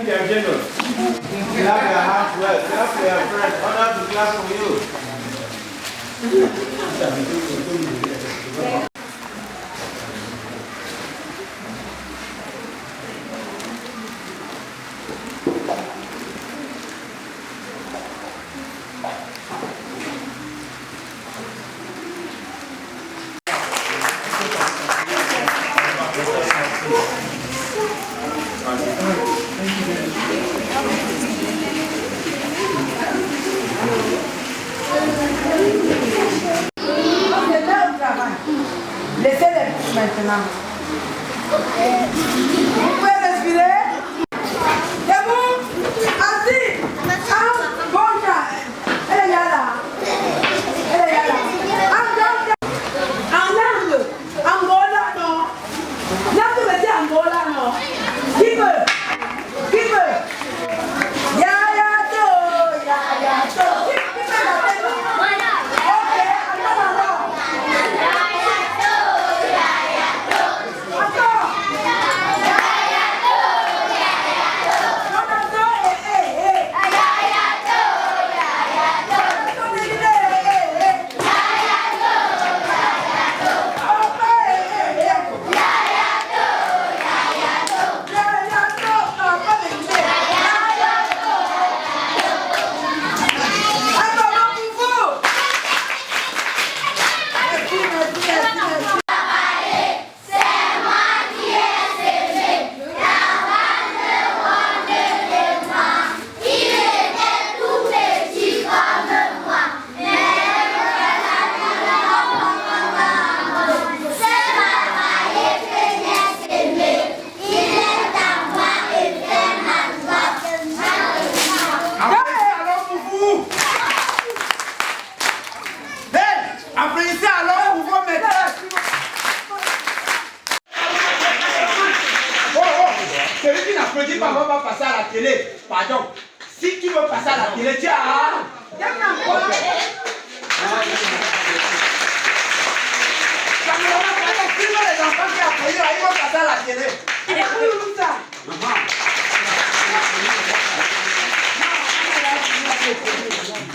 bienvenue. Clap your hands well. Clap for your friend. Honor to clap for you. Laissez-les maintenant. Vous pouvez respirer. Debout. Assis. Bonjour. Elle est là. Elle est là. En langue. Angola, non. Langue veut dire Angola, non. Qui veut? Qui veut? Ya ya to. Qui peut la tête? Ok, attends. Celui qui n'applaudit pas va passer à la télé. Pardon. Si tu veux passer à la télé, tu as... Les enfants qui applaudissent, ils vont passer à la télé.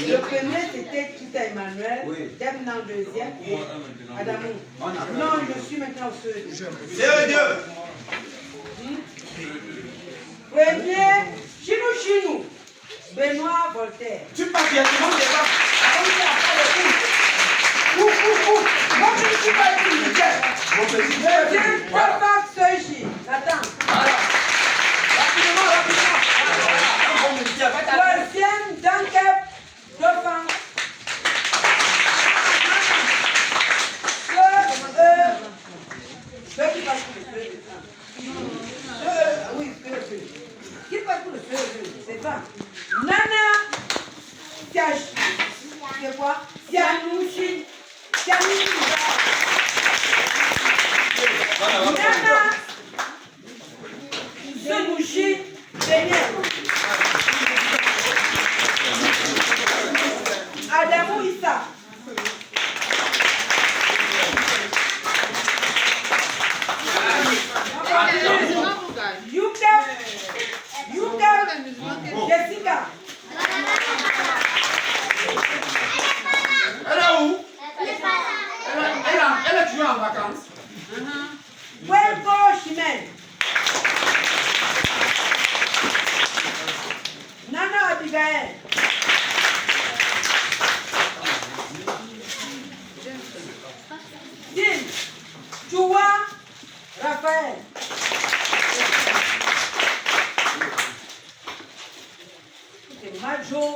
Le premier c'était tout à Emmanuel, Demna en deuxième et Adamou. Non, je suis maintenant au CE2. CE2. Premier, Chinou, Benoît Voltaire. Tu passes directement devant. Mon petit pas militaire. Deuxième, Papa Soji. Attends. Rapidement. Troisième, Dankep, Dauphin. Ceux qui passent pour le feu. Oui, qui passe pour le feu, c'est pas. Nana, c'est quoi? Tianouchi. Nana, Zemouchi, Adamou Issa. Yuka, Jessica. Elle est où? Elle est toujours en vacances. Welko Chimène. Nana Abigail. Din. Chua Raphaël. C'est Majo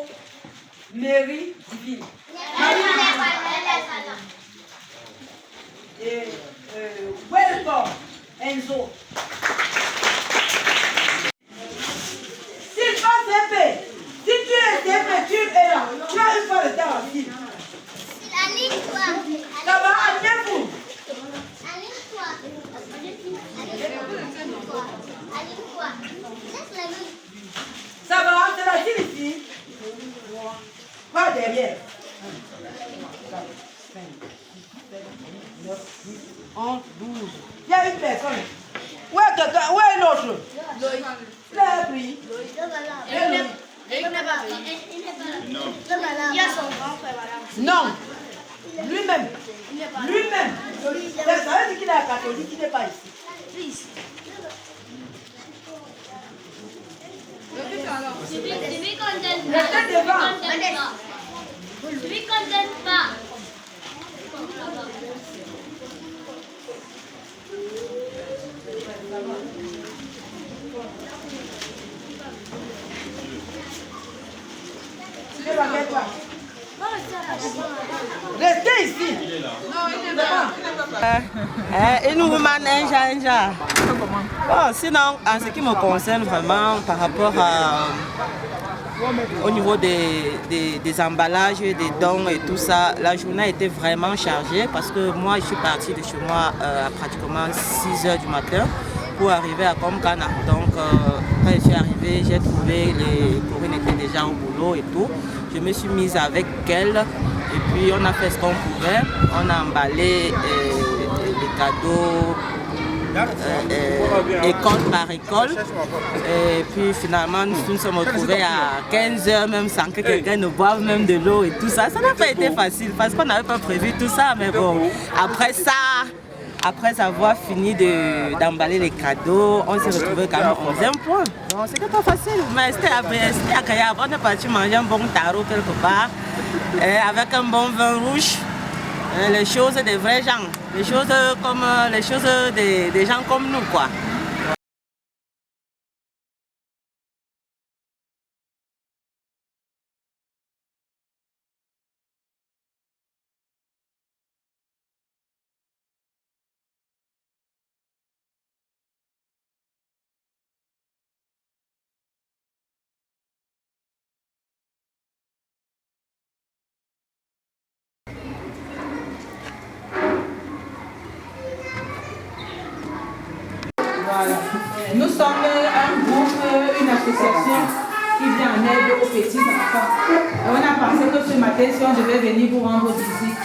Mary Divine. Et Welcome Enzo. S'il passe épée, si tu es épée, tu es là. Tu as une fois le temps aussi. Ça va, alignez-vous. Ça va, c'est la file ici. Pas derrière. 9, 10, 11, 12. Il y a une personne. Où est l'autre? Lève, oui. Il n'est pas là. Il y a son grand frère, madame. Non. Lui-même. Lui-même. Ça veut dire qu'il est catholique, il n'est pas ici. Je lui condamne pas. Restez ici. Non, il n'est pas. Et nous, bon, sinon, en ce qui me concerne vraiment par rapport au niveau des emballages, des dons et tout ça, la journée a été vraiment chargée parce que moi, je suis partie de chez moi à pratiquement 6 h du matin pour arriver à Komkana. Donc, quand je suis arrivée, j'ai trouvé les Corinne étaient déjà au boulot et tout. Je me suis mise avec elle et puis on a fait ce qu'on pouvait. On a emballé les cadeaux école par école. Et puis finalement, nous nous sommes retrouvés à 15 h même sans que quelqu'un ne boive même de l'eau et tout ça. Ça n'a pas été facile parce qu'on n'avait pas prévu tout ça. Mais bon, après ça, après avoir fini d'emballer les cadeaux, on s'est retrouvés quand même au 11e point. Donc c'était pas facile, mais c'était agréable. On est parti manger un bon tarot quelque part, avec un bon vin rouge. Les choses des vrais gens, les choses des gens comme nous, quoi. Voilà. Nous sommes un groupe, une association qui vient en aide aux petits enfants. Et on a pensé que ce matin, si on devait venir vous rendre visite,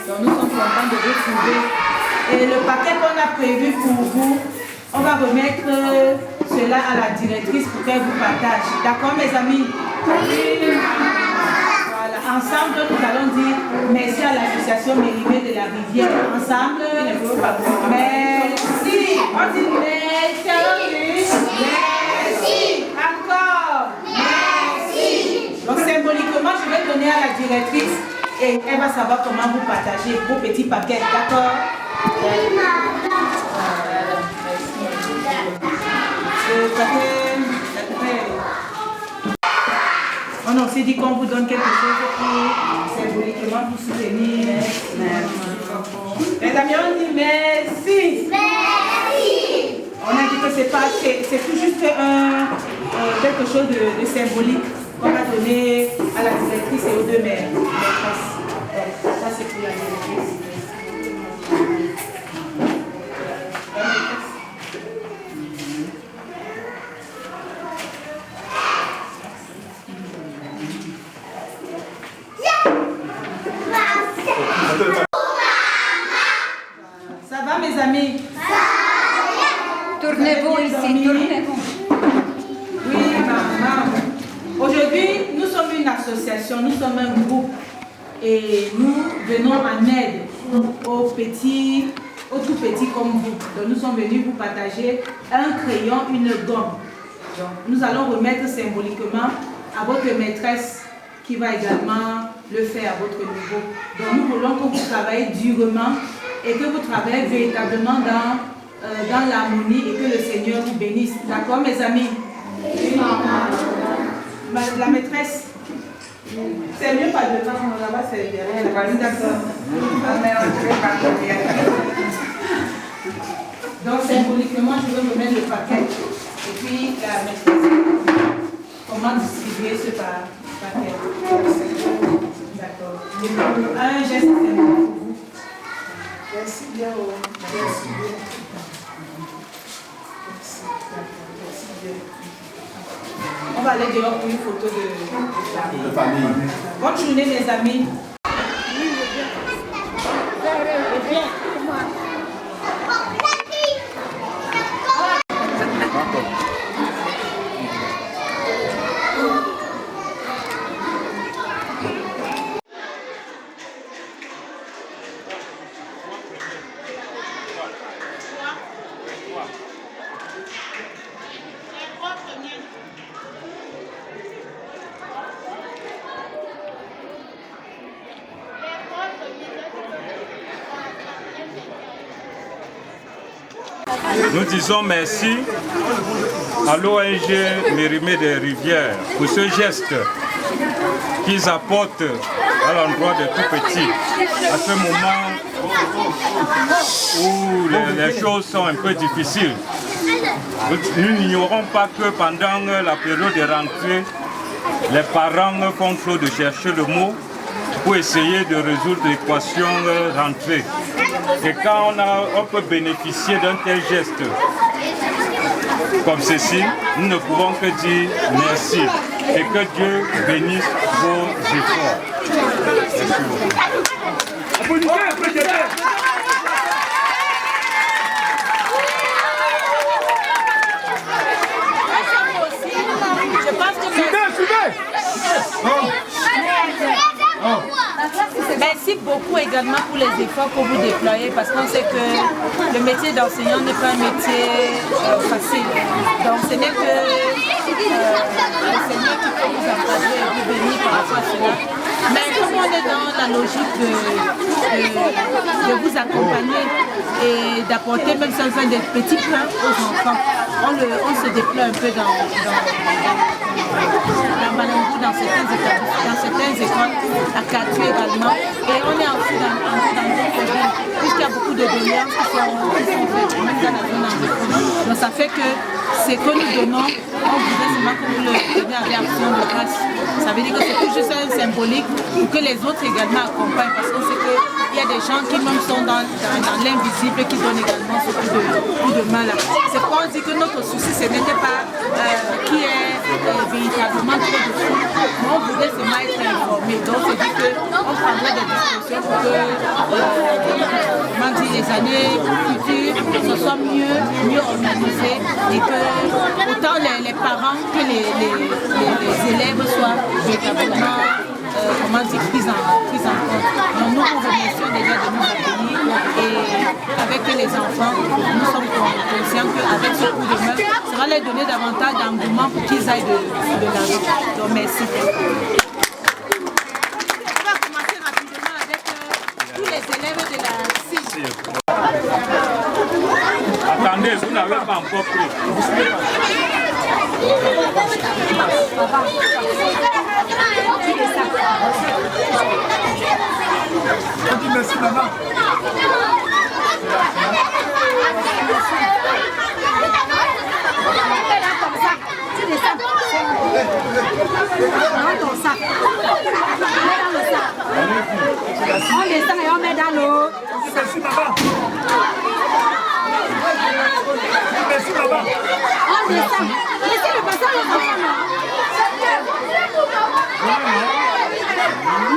donc nous sommes contents de vous trouver. Et le paquet qu'on a prévu pour vous, on va remettre cela à la directrice pour qu'elle vous partage. D'accord, mes amis? Voilà. Ensemble, nous allons dire merci à l'association Mérimée de la Rivière. Ensemble, merci. On dit merci. Merci. Encore. Merci. Donc symboliquement, je vais donner à la directrice et elle va savoir comment vous partager vos petits paquets. D'accord? On a aussi dit qu'on vous donne quelque chose pour symboliquement vous soutenir. Les amis, on dit merci. Merci. On a dit que c'est tout juste quelque chose de symbolique qu'on va donner à la directrice et aux deux maîtresses. Ça, c'est pour la directrice. Ça va mes amis? Tournez-vous ici, tournez-vous. Oui, maman. Aujourd'hui, nous sommes une association, nous sommes un groupe et nous venons en aide aux petits, aux tout petits comme vous. Donc nous sommes venus vous partager un crayon, une gomme. Donc, nous allons remettre symboliquement à votre maîtresse qui va également le faire à votre niveau. Donc nous voulons que vous travaillez durement et que vous travaillez véritablement dans l'harmonie et que le Seigneur vous bénisse. D'accord mes amis? Oui. La maîtresse, c'est mieux pas devant, là-bas c'est derrière. D'accord. Donc symboliquement, je vais vous mettre le paquet. Et puis la maîtresse, comment distribuer ce paquet. D'accord. Et pour un geste symbolique pour vous. Merci bien. Merci bien. Merci bien. On va aller dehors pour une photo de famille. Bonne journée mes amis. Nous disons merci à l'ONG Mérimée des Rivières pour ce geste qu'ils apportent à l'endroit des tout-petits à ce moment où les choses sont un peu difficiles. Nous n'ignorons pas que pendant la période de rentrée, les parents font trop de chercher le mot pour essayer de résoudre l'équation rentrée. Et quand on peut bénéficier d'un tel geste comme ceci, nous ne pouvons que dire merci et que Dieu bénisse vos efforts. Merci beaucoup également pour les efforts que vous déployez parce qu'on sait que le métier d'enseignant n'est pas un métier facile. Donc ce n'est que le Seigneur qui peut vous encadrer et vous bénir par rapport à cela. Mais comme on est dans la logique de vous accompagner et d'apporter même sans faire des petits pains aux enfants, on se déploie un peu dans Balangou, dans certaines écoles, à Katu également. Et on est aussi dans d'autres villes, puisqu'il y a beaucoup de doléances qui sont faites, même dans la zone anglophone. Donc ça fait que ce que nous donnons, on voudrait seulement que vous le donniez avec action de grâce. Ça veut dire que c'est tout juste un symbolique pour que les autres également accompagnent, parce qu'on sait qu'il y a des gens qui même sont dans l'invisible qui donnent également ce coup de main là. C'est pour dire que notre souci, ce n'était pas qui est véritablement trop de fou. Mais on voulait seulement être informé. Donc c'est dit qu'on prendrait des discussions pour que les années futures ce soit mieux organisé et que autant les parents que les élèves soient véritablement pris en compte. Donc nous vous remercions déjà de nous accueillir et avec les enfants, nous sommes conscients qu'avec ce coup de main, ça va leur donner davantage d'engouement pour qu'ils aillent de l'avant. Donc merci. On va commencer rapidement avec tous les élèves de la CIG. Attendez, vous n'avez pas encore pris. Merci maman. On descend et on met dans l'eau. Merci maman. Merci maman. On descend. Laissez le passage aux enfants.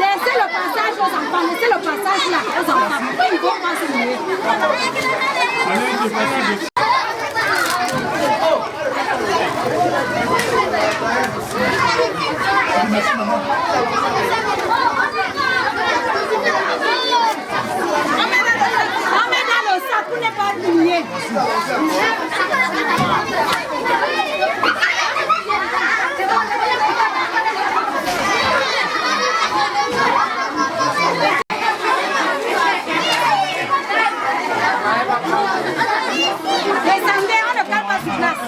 Laissez le passage aux enfants. Laissez le passage là aux enfants. Ils vont pas se mouiller. Merci maman. On met dans le sac pour ne pas oublier. Descendez, on ne prend pas sur place.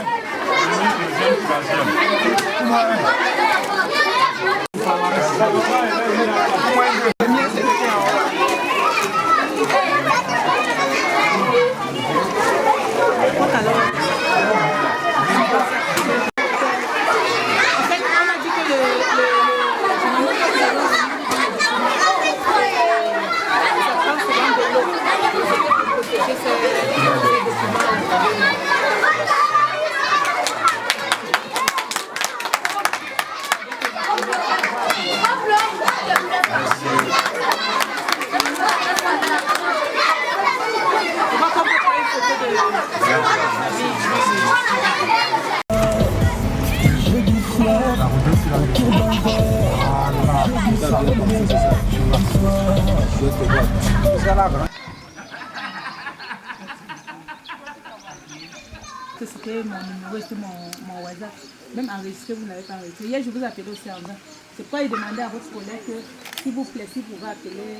C'était mon numéro, c'était mon WhatsApp. Même enregistré, vous n'avez pas enregistré. Hier, je vous appelais aussi en vain. C'est pourquoi il demandait à votre collègue que S'il vous plaît, si vous pouvez appeler,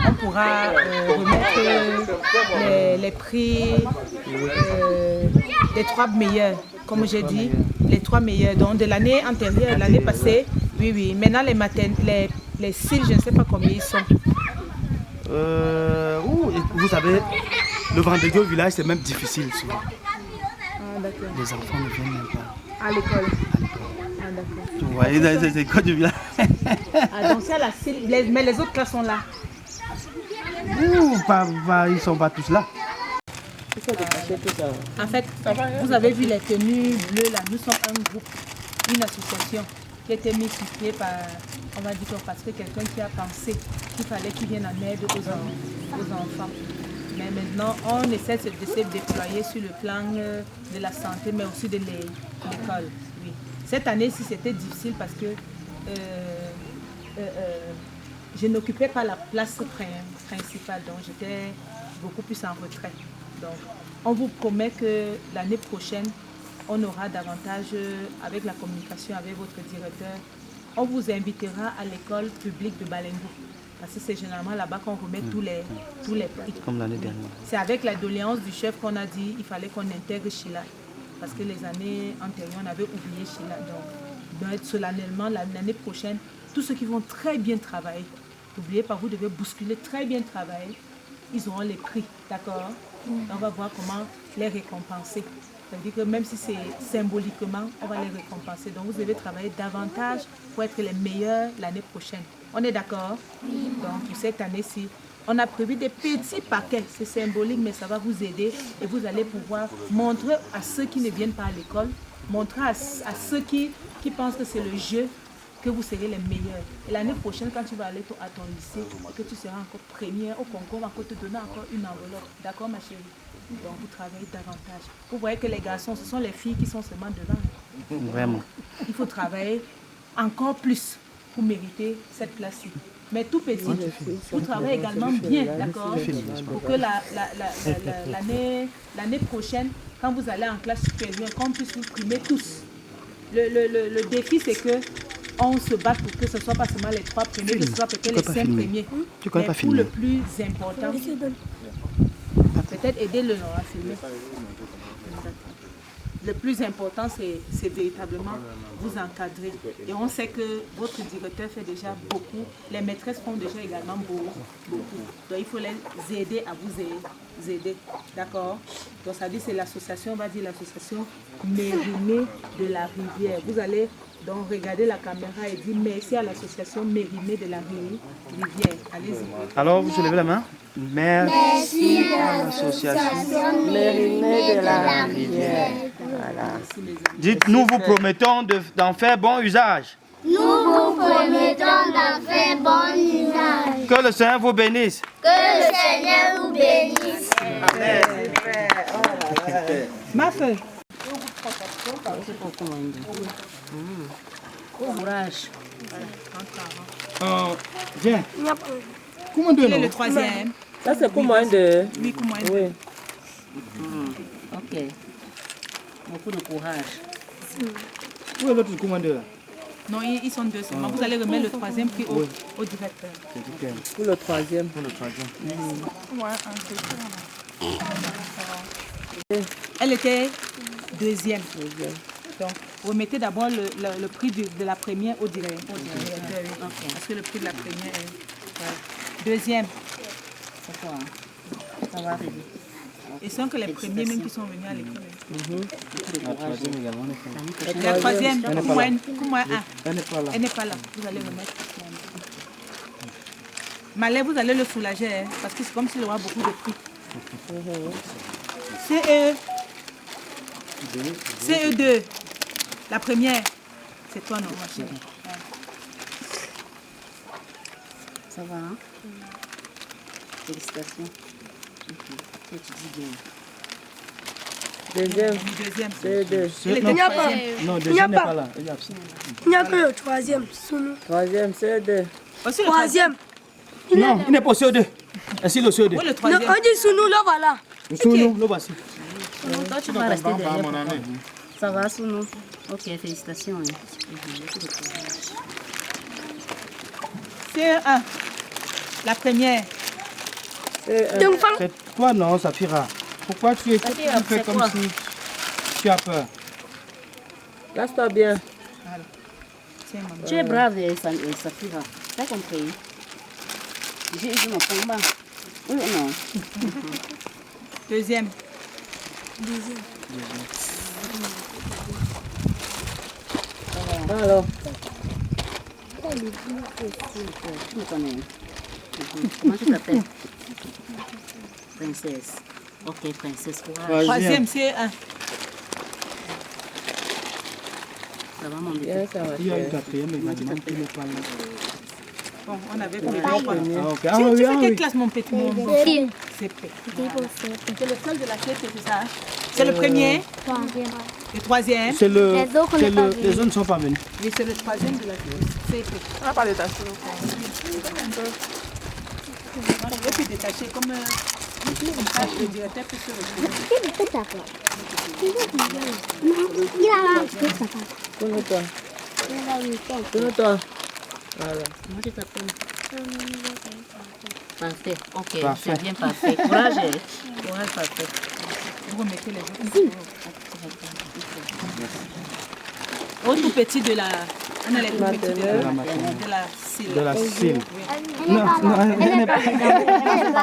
on pourra remettre les prix des 3 meilleurs, comme j'ai dit, les 3 meilleurs. Donc de l'année antérieure, l'année passée, oui. Maintenant les cils, je ne sais pas combien ils sont. Vous savez, le vendredi au village, c'est même difficile souvent. Ah, d'accord. Les enfants ne viennent même pas. À l'école. Ah, d'accord. Vous voyez, c'est quoi du village? Ah, donc c'est à la cils, mais les autres classes sont là. Ils ne sont pas tous là. En fait, vous avez vu les tenues bleues là, nous sommes un groupe, une association qui a été mise sur pied par, on va dire, parce que quelqu'un qui a pensé qu'il fallait qu'il vienne en aide aux enfants. Mais maintenant, on essaie de se déployer sur le plan de la santé, mais aussi de l'école. Oui. Cette année-ci, c'était difficile parce que je n'occupais pas la place principale, donc j'étais beaucoup plus en retrait. Donc, on vous promet que l'année prochaine, on aura davantage, avec la communication avec votre directeur, on vous invitera à l'école publique de Balengo. Parce que c'est généralement là-bas qu'on remet tous les prix. Comme l'année dernière. C'est avec la doléance du chef qu'on a dit qu'il fallait qu'on intègre Sheila. Parce que les années antérieures, on avait oublié Sheila. Donc solennellement, l'année prochaine, tous ceux qui vont très bien travailler, n'oubliez pas, vous devez bousculer très bien travailler, ils auront les prix, d'accord? On va voir comment les récompenser. C'est-à-dire que même si c'est symboliquement, on va les récompenser. Donc vous devez travailler davantage pour être les meilleurs l'année prochaine. On est d'accord? Oui. Donc pour cette année-ci, on a prévu des petits paquets. C'est symbolique, mais ça va vous aider. Et vous allez pouvoir montrer à ceux qui ne viennent pas à l'école, montrer à ceux qui pensent que c'est le jeu, que vous serez les meilleurs. Et l'année prochaine, quand tu vas aller à ton lycée, que tu seras encore première au concours, on va te donner encore une enveloppe. D'accord, ma chérie? Donc vous travaillez davantage. Vous voyez que les garçons, ce sont les filles qui sont seulement devant. Vraiment. Il faut travailler encore plus pour mériter cette place-ci. Mais tout petit, vous travaillez également bien, d'accord? Pour que l'année prochaine, quand vous allez en classe supérieure, qu'on puisse vous primer tous. Le défi, c'est que on se bat pour que ce ne soit pas seulement les 3 premiers, que ce soit peut-être les 5 premiers. Mais pour le plus important, peut-être aider le nom à filmer. Le plus important, c'est véritablement vous encadrer. Et on sait que votre directeur fait déjà beaucoup. Les maîtresses font déjà également beaucoup. Donc il faut les aider à vous aider. D'accord? Donc ça dit c'est l'association, on va dire l'association Mérimée de la Rivière. Vous allez donc regarder la caméra et dire merci à l'association Mérimée de la Rivière. Allez-y. Alors vous soulevez la main. Merci à l'association Mérimée de la Rivière. Voilà. Dites, nous vous promettons d'en faire bon usage. Nous vous promettons d'en faire bon usage. Que le Seigneur vous bénisse. Que le Seigneur vous bénisse. Amen. Ma feuille. Courage. Viens. Comment donner le 3e? Ça c'est pour moi de... Oui, pour moi. Oui. Ok. Beaucoup de courage. Où est l'autre commandeur? Non, ils sont 2 seulement. Vous allez remettre le 3e prix au directeur. Pour le 3e. Elle était 2e. Donc, remettez d'abord le prix de la première au directeur. Parce que le prix de la première est 2e. C'est quoi? Ça va arriver. Et ce sont que les premiers même qui sont venus à l'école. La 3e également. La 3e, Elle n'est pas là. Vous allez remettre. Malais, vous allez le soulager, hein, parce que c'est comme s'il aura beaucoup de prix. CE2. La première. C'est toi, non, ma chérie. Ça va, hein? Félicitations. Tu dis bien. Deuxième. CE2. Il n'y a pas. Non, deuxième n'est pas là. Il n'y a que le 3e. Troisième, CE2. Aussi le 3e. Non, il n'est pas au CE2. Ainsi le CE2. Oui, le 3e. On dit sous nous, là, voilà. Sous nous, là, voici. Toi, tu vas rester derrière. Ça va, sous nous. Ok, félicitations. CE1. La première. C'est toi non, Safira? Pourquoi tu fais comme si tu as peur? Laisse-toi bien. Tiens, maman. Tu es brave, Safira. T'as compris? J'ai eu mon combat. Oui ou non? Deuxième. Alors. Tu me connais. Comment tu t'appelles? Princesse. Ok, princesse. Troisième, CE1. Ça va, mon bébé? Il y a une quatrième également qui n'est pas là. Bon, on avait pour les Ah, deux. ok. Tu Ah, oui, fais ah, quelle oui. classe, mon petit monde? CP. C'est le seul de la CP, c'est ça? C'est le premier? Le troisième? C'est les autres ne sont pas venus. Oui, c'est le troisième de la CP. On n'a pas détaché. Et puis détaché comme le directeur peut se retrouver. Tourne-toi. Tourne-toi. Voilà. Comment tu t'appelles? Parfait. Ok, Parfait. c'est bien parfait. Courage. Courage, parfait. Vous remettez les autres. Au tout petit de la... On a les tout petits de la cile. De la cile. Oui. Non, elle n'est pas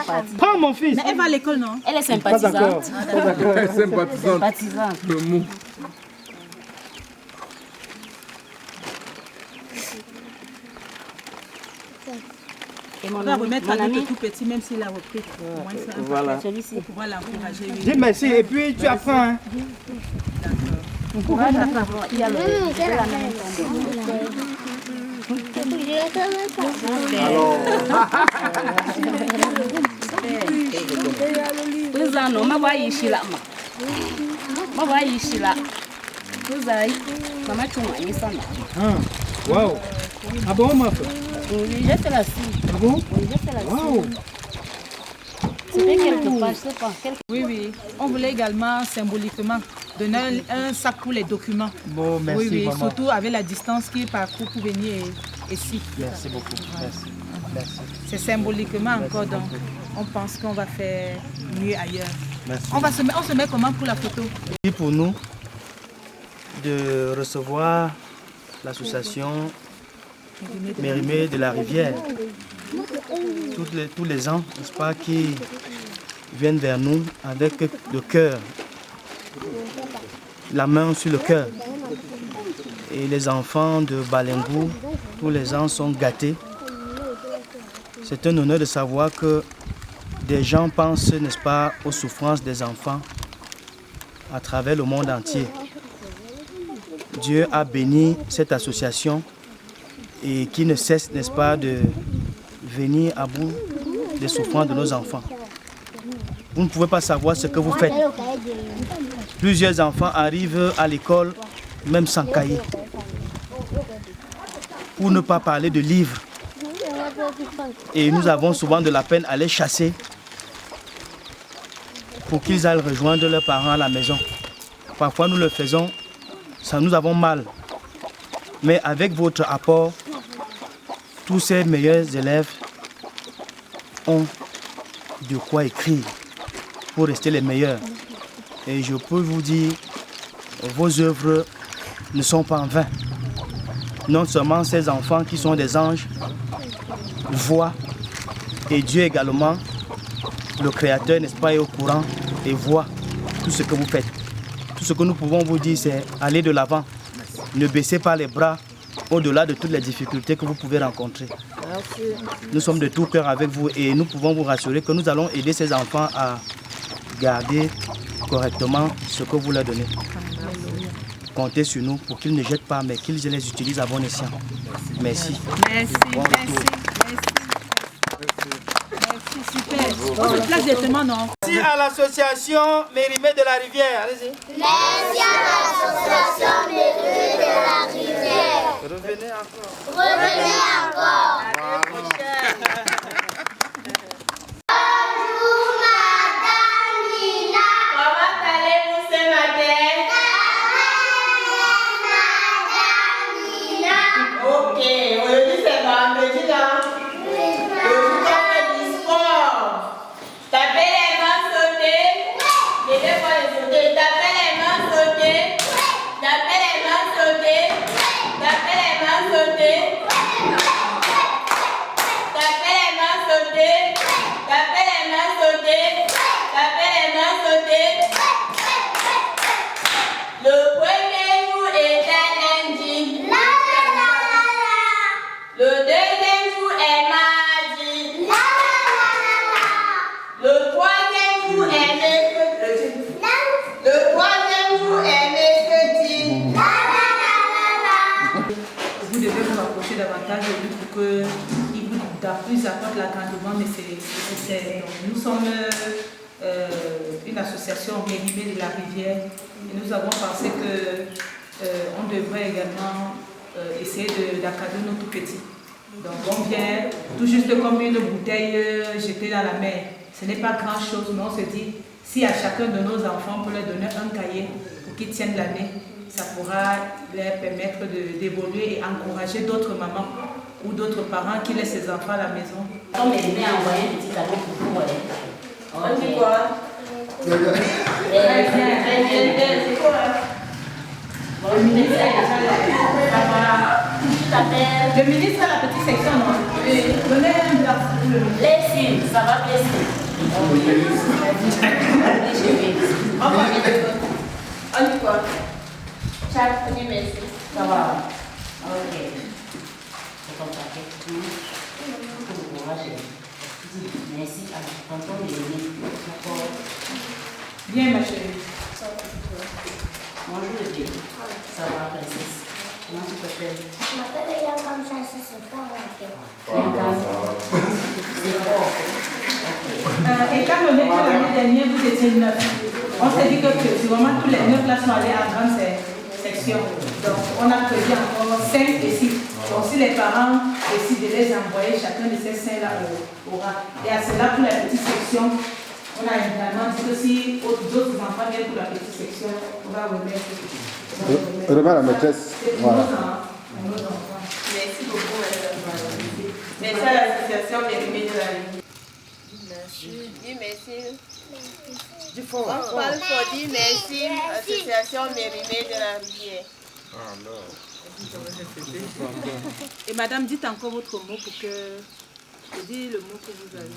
partie. Prends mon fils. Mais elle va à l'école, non? Elle est Pas d'accord. sympathisante. Pas d'accord. Elle est sympathisante. Sympathisante. Le mot. Et On mon va ami, remettre mon à ami. notre tout petit, même s'il a repris. Au moins, c'est un Voilà. paquet pour pouvoir l'encourager. Dis merci et puis tu apprends. Hein. Courage, il y a le... Président, non, ma voix est ici là. Ma voix est ici là. Vous avez... Maman, tu m'as mis ça là. Ah, waouh. Ah bon, ma fille? Oui, j'ai fait la cime. Ah bon? Oui, j'ai fait la Waouh. cime. C'était quelque part, je sais pas. Oui, oui. On voulait également symboliquement donner un sac pour les documents. Bon, merci oui, oui. vraiment. Surtout avec la distance qu'il parcourt pour venir ici. Merci beaucoup. Merci. Merci. C'est symboliquement encore, donc on pense qu'on va faire mieux ailleurs. Merci. On se met comment pour la photo? Et pour nous de recevoir l'association Mérimée de la Rivière. Tous les ans, n'est-ce pas, qui viennent vers nous avec le cœur, la main sur le cœur. Et les enfants de Balengou, tous les ans sont gâtés. C'est un honneur de savoir que des gens pensent, n'est-ce pas, aux souffrances des enfants à travers le monde entier. Dieu a béni cette association et qui ne cesse, n'est-ce pas, de venir à bout des souffrances de nos enfants. Vous ne pouvez pas savoir ce que vous faites. Plusieurs enfants arrivent à l'école même sans cahier. Pour ne pas parler de livres. Et nous avons souvent de la peine à les chasser pour qu'ils aillent rejoindre leurs parents à la maison. Parfois nous le faisons, ça nous avons mal. Mais avec votre apport, tous ces meilleurs élèves ont de quoi écrire pour rester les meilleurs. Et je peux vous dire, vos œuvres ne sont pas en vain. Non seulement ces enfants qui sont des anges voient, et Dieu également, le Créateur, n'est-ce pas, est au courant et voit tout ce que vous faites. Tout ce que nous pouvons vous dire, c'est aller de l'avant. Ne baissez pas les bras au-delà de toutes les difficultés que vous pouvez rencontrer. Nous sommes de tout cœur avec vous et nous pouvons vous rassurer que nous allons aider ces enfants à garder correctement ce que vous leur donnez. Comptez sur nous pour qu'ils ne jettent pas, mais qu'ils les utilisent à bon escient. Merci. Merci, merci, merci, super. On se place directement, non? Merci à l'association Mérimée de la Rivière. Allez-y. Merci à l'association Mérimée de la Rivière. Revenez encore. Revenez encore. Bonjour, Madame Nina. Comment allez-vous ce matin? Madame Nina. Ok, aujourd'hui c'est vendredi là. qu'il vous apporte l'encadrement, mais c'est nous sommes une association Mérimée de la Rivière et nous avons pensé qu'on devrait également essayer d'encadrer nos tout petits. Donc on vient tout juste comme une bouteille jetée dans la mer. Ce n'est pas grand chose, mais on se dit, si à chacun de nos enfants on peut leur donner un cahier pour qu'ils tiennent l'année, ça pourra leur permettre d'évoluer et encourager d'autres mamans ou d'autres parents qui laissent ses enfants à la maison. On Mérimée a envoyé un petit cadeau pour vous. On dit quoi? C'est quoi? Le ministre a la petite section, non? Donnez un blanc. Blessing, ça va blesser. On dit quoi? Chaque premier merci. Ça va. Ok. C'est ton paquet. Merci à tonton Mérimée. Viens ma chérie. Bonjour le bébé. Ça va, princesse. Comment tu t'appelles? Je m'appelle Elia comme ça, c'est fort. Et quand on est l'année dernière, vous étiez 9. On s'est dit que vraiment tous les 9 là sont allés en grande section. Donc on a prévu encore 5 et 6. Donc si les parents décident de les envoyer chacun de ces 5 là au rat. Et à cela pour la petite section, on a également dit que si d'autres enfants viennent pour la petite section, on va remettre. Remet la maîtresse. Voilà. Merci beaucoup. Merci à l'association Mérimée de la Rivière. Merci. Dis merci. On parle pour dire merci à l'association Mérimée de la Rivière. Et madame, dites encore votre mot pour que je dise le mot que vous avez.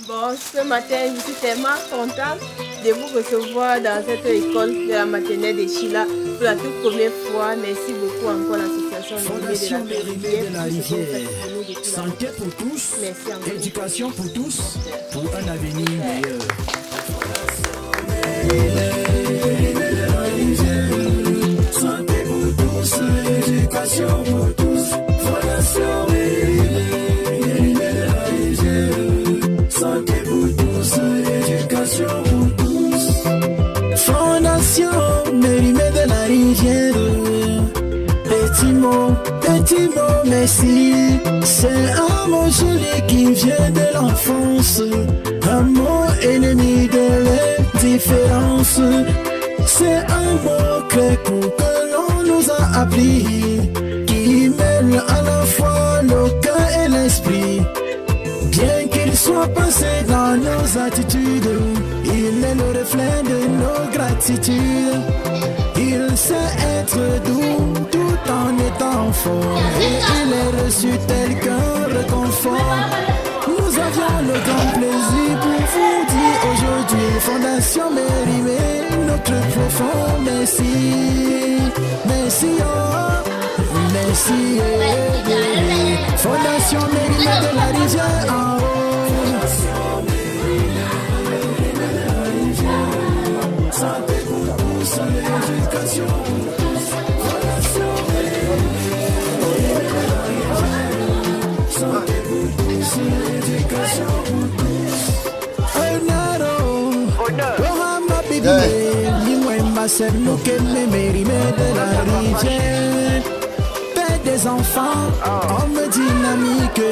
Bon, ce matin, je suis tellement contente de vous recevoir dans cette école de la maternelle de Chila pour la toute première fois. Merci beaucoup encore à l'association Mérimée de la Rivière. Santé pour tous, éducation pour tous, pour un avenir meilleur. Santé pour tous, éducation pour tous, fondation Mérimée de la Rivière. Santé pour tous, éducation pour tous. Fondation Mérimée de la Rivière. Petit mot, merci. C'est un mot joli qui vient de l'enfance. Un mot ennemi de l'indifférence. C'est un mot clé que l'on nous a appris, qui mêle à la fois le cœur et l'esprit. Bien qu'il soit passé dans nos attitudes, il est le reflet de nos gratitudes. Il sait être doux tout en étant fort, et il est reçu tel qu'un réconfort. Nous avions le grand plaisir pour vous dire aujourd'hui, Fondation Mérimée, notre profond merci. Merci, oh, merci, Fondation Mérimée de la Rivière en haut. Santé pour tous, l'éducation pour tous. Fondation Mérimée de la Rivière. Santé pour tous, l'éducation pour tous. Onaro, Ohama Bibi, Nimwemba Sernuke Mérimée de la Rivière. Père des enfants, homme dynamique,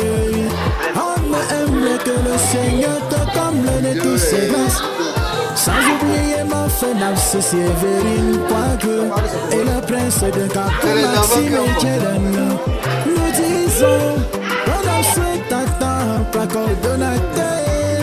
homme humble, que le Seigneur te comble de tous ses grâces. Sans oublier ma fenêtre, Sévérine Quaque et le prince de Cap, Maxime et Keren. Nous disons, on a ce tata, pas coordonnateur.